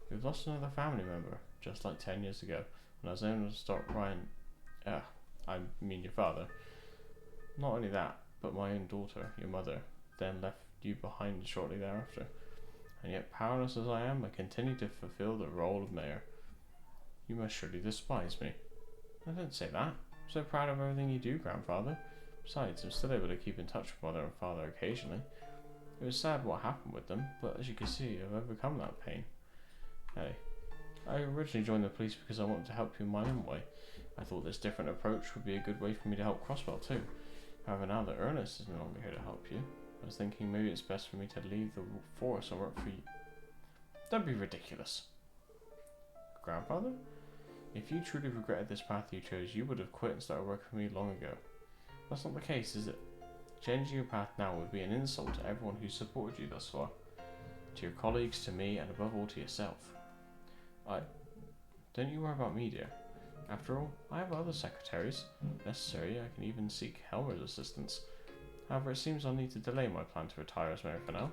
We've lost another family member, just like 10 years ago, when I was able to start Ryan... I mean your father. Not only that, but my own daughter, your mother, then left you behind shortly thereafter. And yet, powerless as I am, I continue to fulfill the role of mayor. You must surely despise me. I didn't say that. I'm so proud of everything you do, grandfather. Besides, I'm still able to keep in touch with mother and father occasionally. It was sad what happened with them, but as you can see, I've overcome that pain. Hey, I originally joined the police because I wanted to help you in my own way. I thought this different approach would be a good way for me to help Crossbell too. However, now that Ernest is no longer here to help you, I was thinking maybe it's best for me to leave the force and work for you. Don't be ridiculous. Grandfather? If you truly regretted this path you chose, you would have quit and started working for me long ago. That's not the case, is it? Changing your path now would be an insult to everyone who supported you thus far. To your colleagues, to me, and above all to yourself. Don't you worry about me, dear. After all, I have other secretaries. If necessary, I can even seek Helmer's assistance. However, it seems I'll need to delay my plan to retire as mayor for now.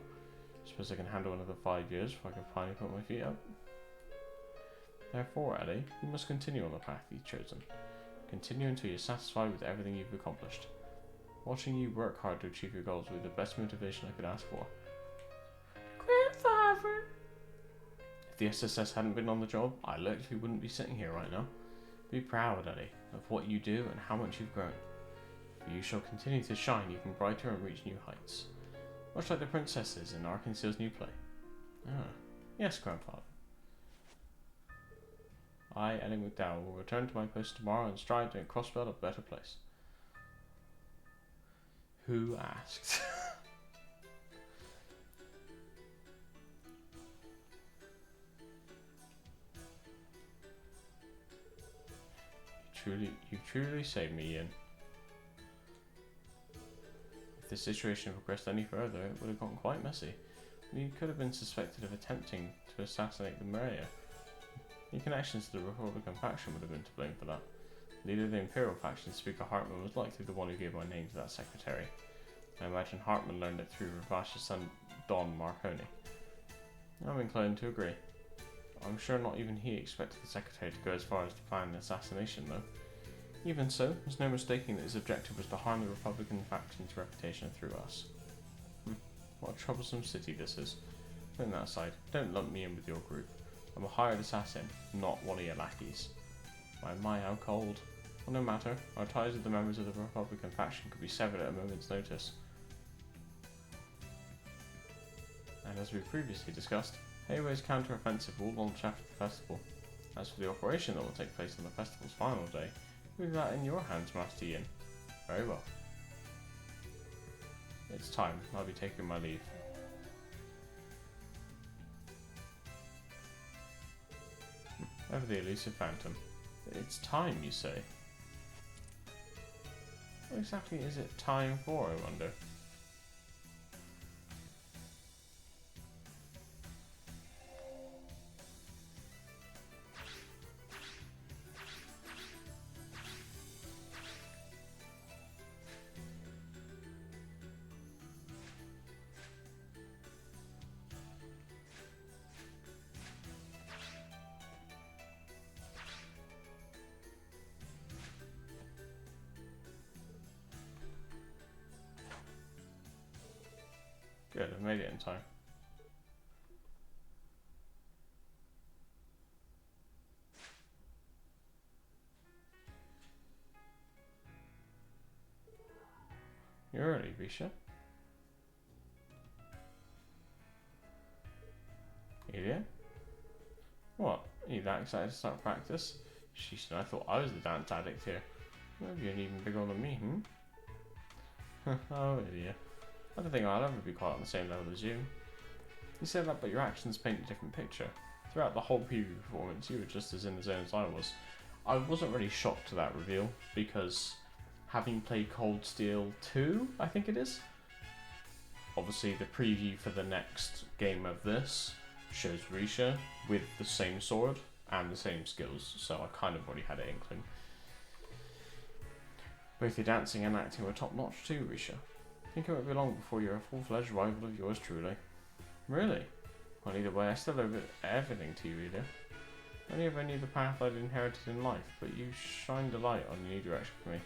Suppose I can handle another 5 years before I can finally put my feet up. Therefore, Ellie, you must continue on the path you've chosen. Continue until you're satisfied with everything you've accomplished. Watching you work hard to achieve your goals will be the best motivation I could ask for. Grandfather! If the SSS hadn't been on the job, I literally wouldn't be sitting here right now. Be proud, Ellie, of what you do and how much you've grown. For you shall continue to shine even brighter and reach new heights. Much like the princesses in Arkansas's new play. Ah, yes, grandfather. I, Ellie McDowell, will return to my post tomorrow and strive to make Crossbell a better place. Who asked? You truly saved me, Ian. If the situation progressed any further, it would have gotten quite messy. You could have been suspected of attempting to assassinate the mayor. Your connections to the Republican faction would have been to blame for that. Leader of the Imperial faction, Speaker Hartman, was likely the one who gave my name to that secretary. I imagine Hartman learned it through Ravash's son, Don Marconi. I'm inclined to agree. I'm sure not even he expected the secretary to go as far as to plan an assassination, though. Even so, there's no mistaking that his objective was to harm the Republican faction's reputation through us. What a troublesome city this is. Putting that aside, don't lump me in with your group. I'm a hired assassin, not one of your lackeys. My, how cold. Well, no matter, our ties with the members of the Republican faction could be severed at a moment's notice. And as we previously discussed, Hayway's counter-offensive will launch after the festival. As for the operation that will take place on the festival's final day, leave that in your hands, Master Ian. Very well. It's time. I'll be taking my leave. Over the elusive phantom. It's time, you say? What exactly is it time for, I wonder? Good, I made it in time. You're early, Risha. Ilya? What? Are you that excited to start practice? Sheesh, I thought I was the dance addict here. Maybe you're even bigger than me, Oh, Ilya. I don't think I'll ever be quite on the same level as you. You say that, but your actions paint a different picture. Throughout the whole preview performance, you were just as in the zone as I was. I wasn't really shocked to that reveal, because having played Cold Steel 2, I think it is, obviously the preview for the next game of this shows Risha with the same sword and the same skills, so I kind of already had an inkling. Both your dancing and acting were top notch too, Risha. I think it won't be long before you're a full-fledged rival of yours truly. Really? Well, either way, I still owe everything to you, Ilya. I only ever knew the path I'd inherited in life, but you shined a light on the new direction for me.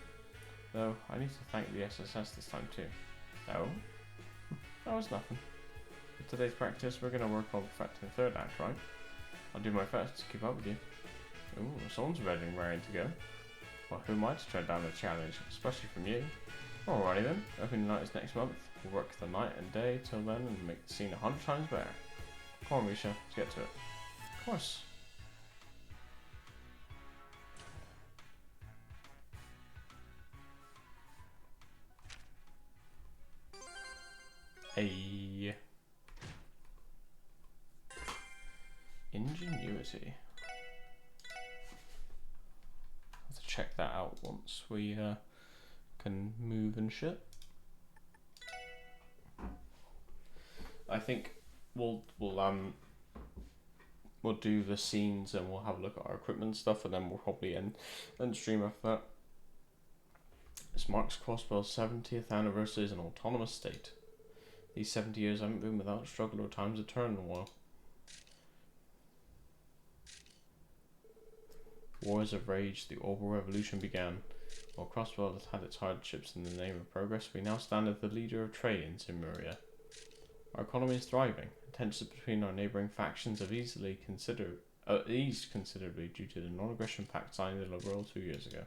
Though, I need to thank the SSS this time too. Oh? That was nothing. For today's practice, we're going to work on perfecting the third act, right? I'll do my best to keep up with you. Ooh, someone's ready and raring to go. Well, who am I to turn down a challenge, especially from you? Alrighty then, opening night is next month. We'll work the night and day till then and make the scene 100 times better. Come on, Risha, let's get to it. Of course. Hey. Ingenuity. Have to check that out once we can move and shit. I think we'll do the scenes and we'll have a look at our equipment and stuff, and then we'll probably end stream after that. This marks Crossbell's 70th anniversary as an autonomous state. These 70 years haven't been without struggle or times of turmoil. Wars have raged, the Orbital Revolution began. While Crossbell has had its hardships in the name of progress, we now stand as the leader of trade in Simuria. Our economy is thriving. Tensions between our neighbouring factions have eased considerably due to the non-aggression pact signed in Liberal 2 years ago.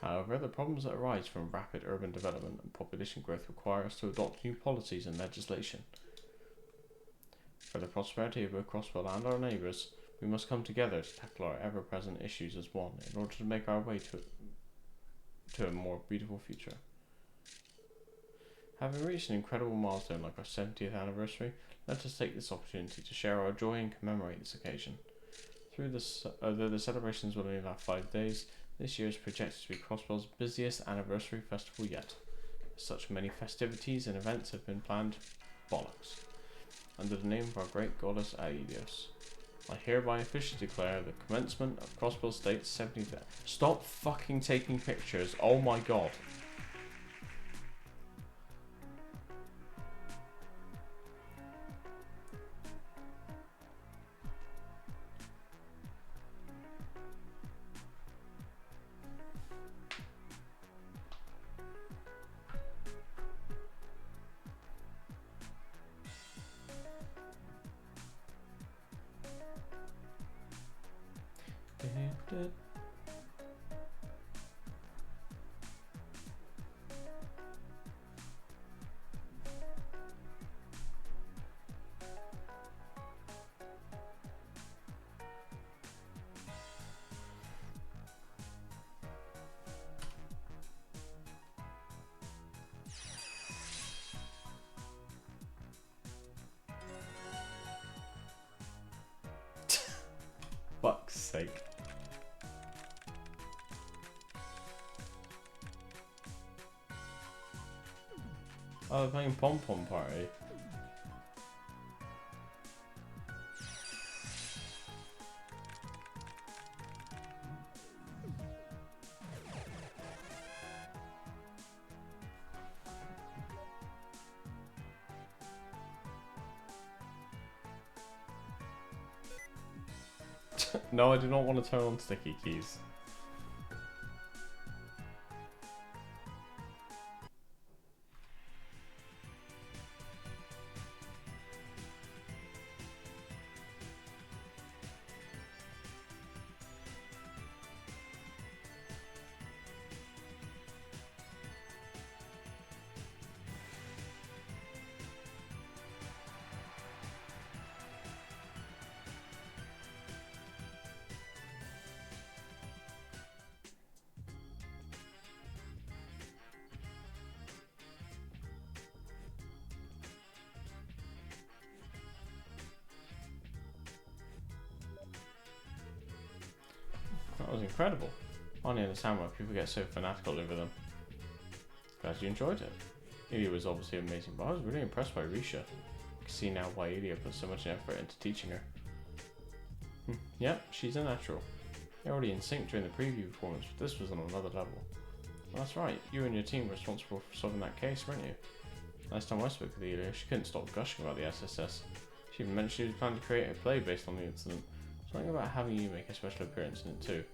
However, the problems that arise from rapid urban development and population growth require us to adopt new policies and legislation. For the prosperity of both Crossbell and our neighbours, we must come together to tackle our ever-present issues as one in order to make our way to a more beautiful future. Having reached an incredible milestone like our 70th anniversary, let us take this opportunity to share our joy and commemorate this occasion. Although the celebrations will only last 5 days, this year is projected to be Crossbell's busiest anniversary festival yet. Such many festivities and events have been planned, bollocks, under the name of our great goddess Aelios. I hereby officially declare the commencement of Crossbell State's 70th. Stop fucking taking pictures! Oh my god! Fuck's sake. Oh, they're playing Pom Pom Party. No, I do not want to turn on sticky keys. That was incredible. I only understand why people get so fanatical over them. Glad you enjoyed it. Ilya was obviously amazing, but I was really impressed by Risha. I can see now why Ilya put so much effort into teaching her. Yep, she's a natural. You're already in sync during the preview performance, but this was on another level. Well, that's right, you and your team were responsible for solving that case, weren't you? Last time I spoke with Ilya, she couldn't stop gushing about the SSS. She even mentioned she was planning to create a play based on the incident. Something about having you make a special appearance in it too.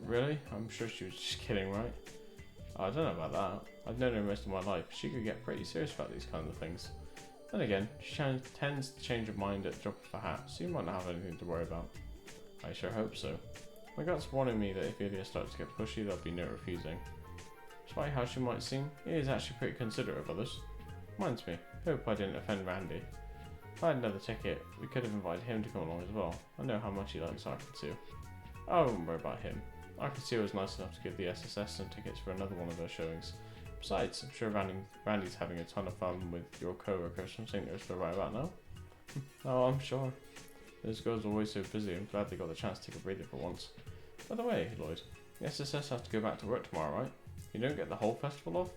Really? I'm sure she was just kidding, right? I don't know about that. I've known her most of my life. She could get pretty serious about these kinds of things. Then again, she tends to change her mind at the drop of a hat, so you might not have anything to worry about. I sure hope so. My gut's warning me that if Ilya starts to get pushy, there'll be no refusing. Despite how she might seem, he is actually pretty considerate of others. Reminds me, hope I didn't offend Randy. If I had another ticket, we could have invited him to come along as well. I know how much he likes Arkansas. I wouldn't worry about him. Arkansas was nice enough to give the SSS some tickets for another one of their showings. Besides, I'm sure Randy's having a ton of fun with your co-workers from St. Ursula right about now. Oh, I'm sure. Those girls are always so busy. I'm glad they got the chance to take a breather for once. By the way, Lloyd, the SSS have to go back to work tomorrow, right? You don't get the whole festival off?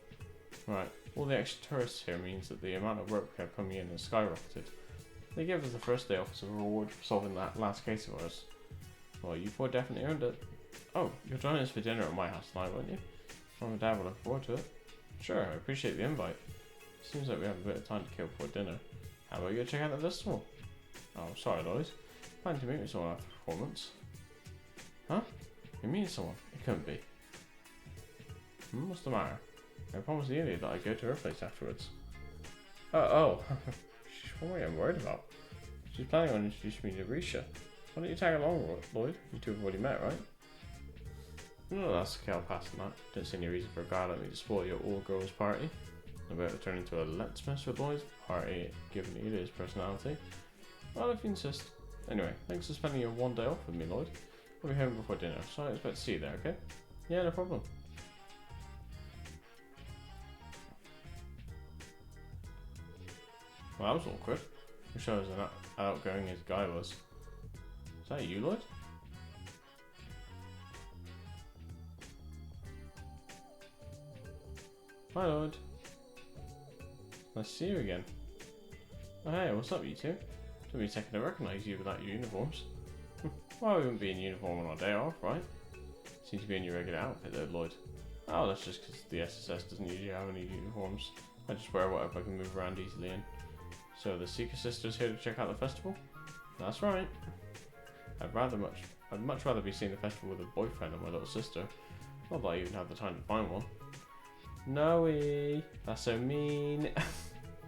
Right. All the extra tourists here means that the amount of work we have coming in has skyrocketed. They gave us the first day off as a reward for solving that last case of ours. Well, you four definitely earned it. Oh, you're joining us for dinner at my house tonight, won't you? Mum and Dad will look forward to it. Sure, I appreciate the invite. Seems like we have a bit of time to kill before dinner. How about you go check out the festival? Oh, sorry, Lloyd. Plan to meet with someone after the performance. Huh? You meet someone? It couldn't be. What's the matter? I promised Ilya that I'd go to her place afterwards. Oh. What am I getting worried about? She's planning on introducing me to Risha. Why don't you tag along, Lloyd? You two have already met, right? No, that's okay, I'll pass on that. Don't see any reason for a guy like me to spoil your all-girls party. About to turn into a let's mess with Lloyd's party, given Ilya's personality. Well, if you insist. Anyway, thanks for spending your one day off with me, Lloyd. We'll be home before dinner, so I expect to see you there, okay? Yeah, no problem. Well, that was awkward. Wish I was as outgoing as Guy was. Is that you, Lloyd? Hi, Lloyd. Nice to see you again. Oh, hey, what's up, you two? Took me a second to recognise you without your uniforms. Well, we wouldn't be in uniform on our day off, right? Seems to be in your regular outfit though, Lloyd. Oh, that's just because the SSS doesn't usually have any uniforms. I just wear whatever I can move around easily in. So the Seeker Sisters here to check out the festival? That's right. I'd much rather be seeing the festival with a boyfriend than my little sister. Not that I even have the time to find one. Noe, that's so mean.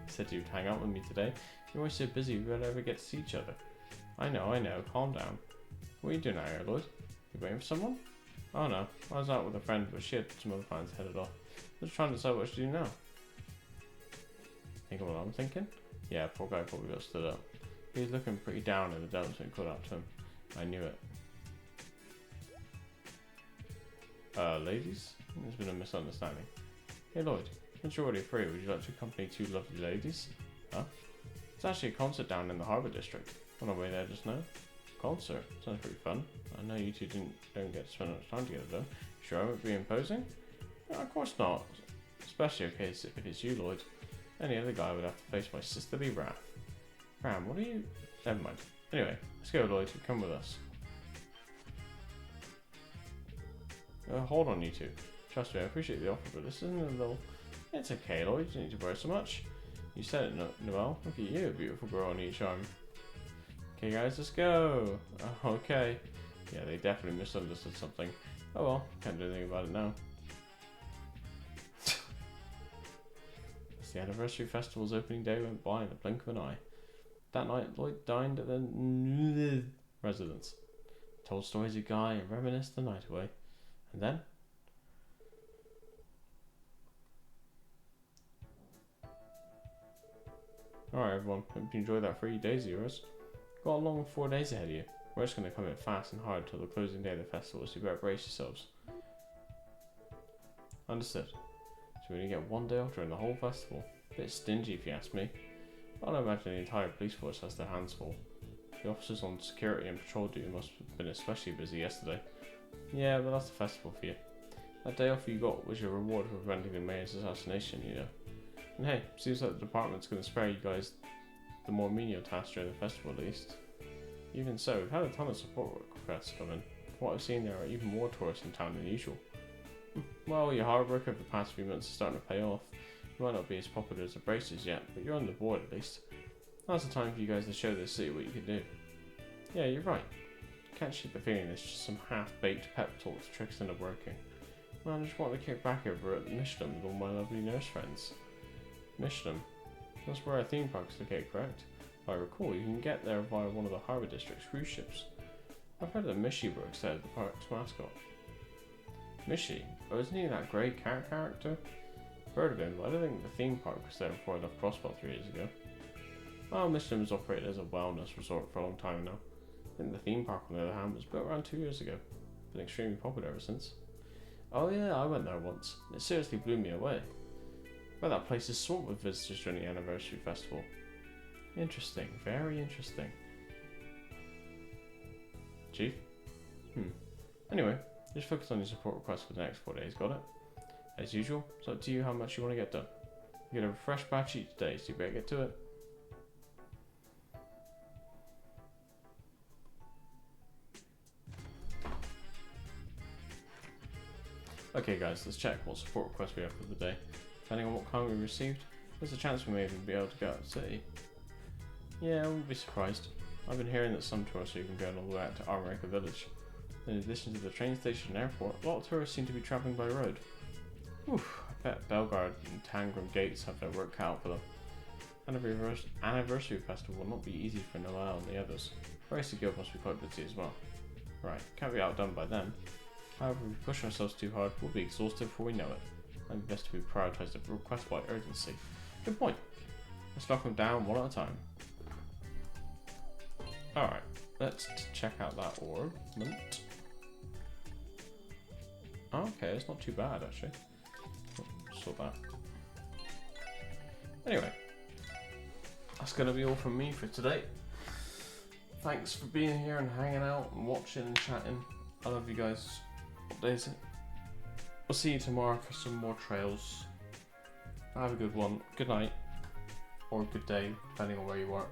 Said you'd hang out with me today. You're always so busy we don't ever get to see each other. I know, calm down. What are you doing out here, Lloyd? You waiting for someone? Oh no, I was out with a friend, but she had some other plans headed off. I was trying to decide what to do now. Think of what I'm thinking? Yeah, poor guy probably got stood up. He was looking pretty down and the devils had caught up to him. I knew it. Ladies? There's been a misunderstanding. Hey Lloyd, since you're already free, would you like to accompany two lovely ladies? Huh? It's actually a concert down in the Harbour District. On our way there just now. Concert? Sounds pretty fun. I know you two don't get to spend much time together though. Sure I won't be imposing? No, of course not. Especially if it's you, Lloyd. Any other guy would have to face my sisterly wrath. Ram, what are you... Never mind. Anyway, let's go, Lloyd. Come with us. Hold on, you two. Trust me, I appreciate the offer, but this isn't a little... It's okay, Lloyd. You don't need to worry so much. You said it, Noelle. Look at you, beautiful girl on each arm. Okay, guys, let's go. Oh, okay. Yeah, they definitely misunderstood something. Oh well, can't do anything about it now. The anniversary festival's opening day went by in the blink of an eye. That night, Lloyd dined at the residence, told stories of Guy and reminisced the night away. And then... Alright everyone, hope you enjoyed that 3 days of yours. Got a long 4 days ahead of you. We're just going to come in fast and hard till the closing day of the festival, so you better brace yourselves. Understood. So we only get 1 day off during the whole festival. A bit stingy if you ask me. I don't imagine the entire police force has their hands full. The officers on security and patrol duty must have been especially busy yesterday. Yeah, but that's the festival for you. That day off you got was your reward for preventing the mayor's assassination, you know. And hey, seems like the department's going to spare you guys the more menial tasks during the festival at least. Even so, we've had a ton of support requests come in. From what I've seen, there are even more tourists in town than usual. Well, your hard work over the past few months is starting to pay off. You might not be as popular as the Braces yet, but you're on the board at least. Now's the time for you guys to show this city what you can do. Yeah, you're right. I can't shake the feeling it's just some half-baked pep talks tricks end up working. Man, I just want to kick back over at Michelin with all my lovely nurse friends. Michelin? That's where our theme park's located, correct? If I recall, you can get there via one of the Harbour District's cruise ships. I've heard that Mishi works there as the park's mascot. Mishi? Oh, isn't he that grey cat character? I've heard of him, but I don't think the theme park was there before I left Crossbell 3 years ago. Well, Michelin was operated as a wellness resort for a long time now. I think the theme park, on the other hand, was built around 2 years ago. Been extremely popular ever since. Oh yeah, I went there once. It seriously blew me away. But that place is swamped with visitors during the anniversary festival. Interesting, very interesting. Chief? Anyway, just focus on your support request for the next 4 days, got it? As usual, it's up to you how much you want to get done. You get a fresh batch each day, so you better get to it. Okay guys, let's check what support requests we have for the day. Depending on what kind we received, there's a chance we may even be able to go out of the city. Yeah, I wouldn't be surprised. I've been hearing that some tourists are even going all the way out to Armorica Village. In addition to the train station and airport, a lot of tourists seem to be travelling by road. Oof, I bet Belgard and Tangram Gates have their work cut out for them. Anniversary festival will not be easy for Noel and the others. Racer Guild must be quite busy as well. Right, can't be outdone by them. However, if we push ourselves too hard, we'll be exhausted before we know it. And best to be prioritised the request by urgency. Good point. Let's knock them down one at a time. Alright, let's check out that ornament. Okay, it's not too bad actually. Sort that. Anyway, that's going to be all from me for today. Thanks for being here and hanging out and watching and chatting. I love you guys. What day is it? We'll see you tomorrow for some more trails. Have a good one. Good night. Or good day, depending on where you are.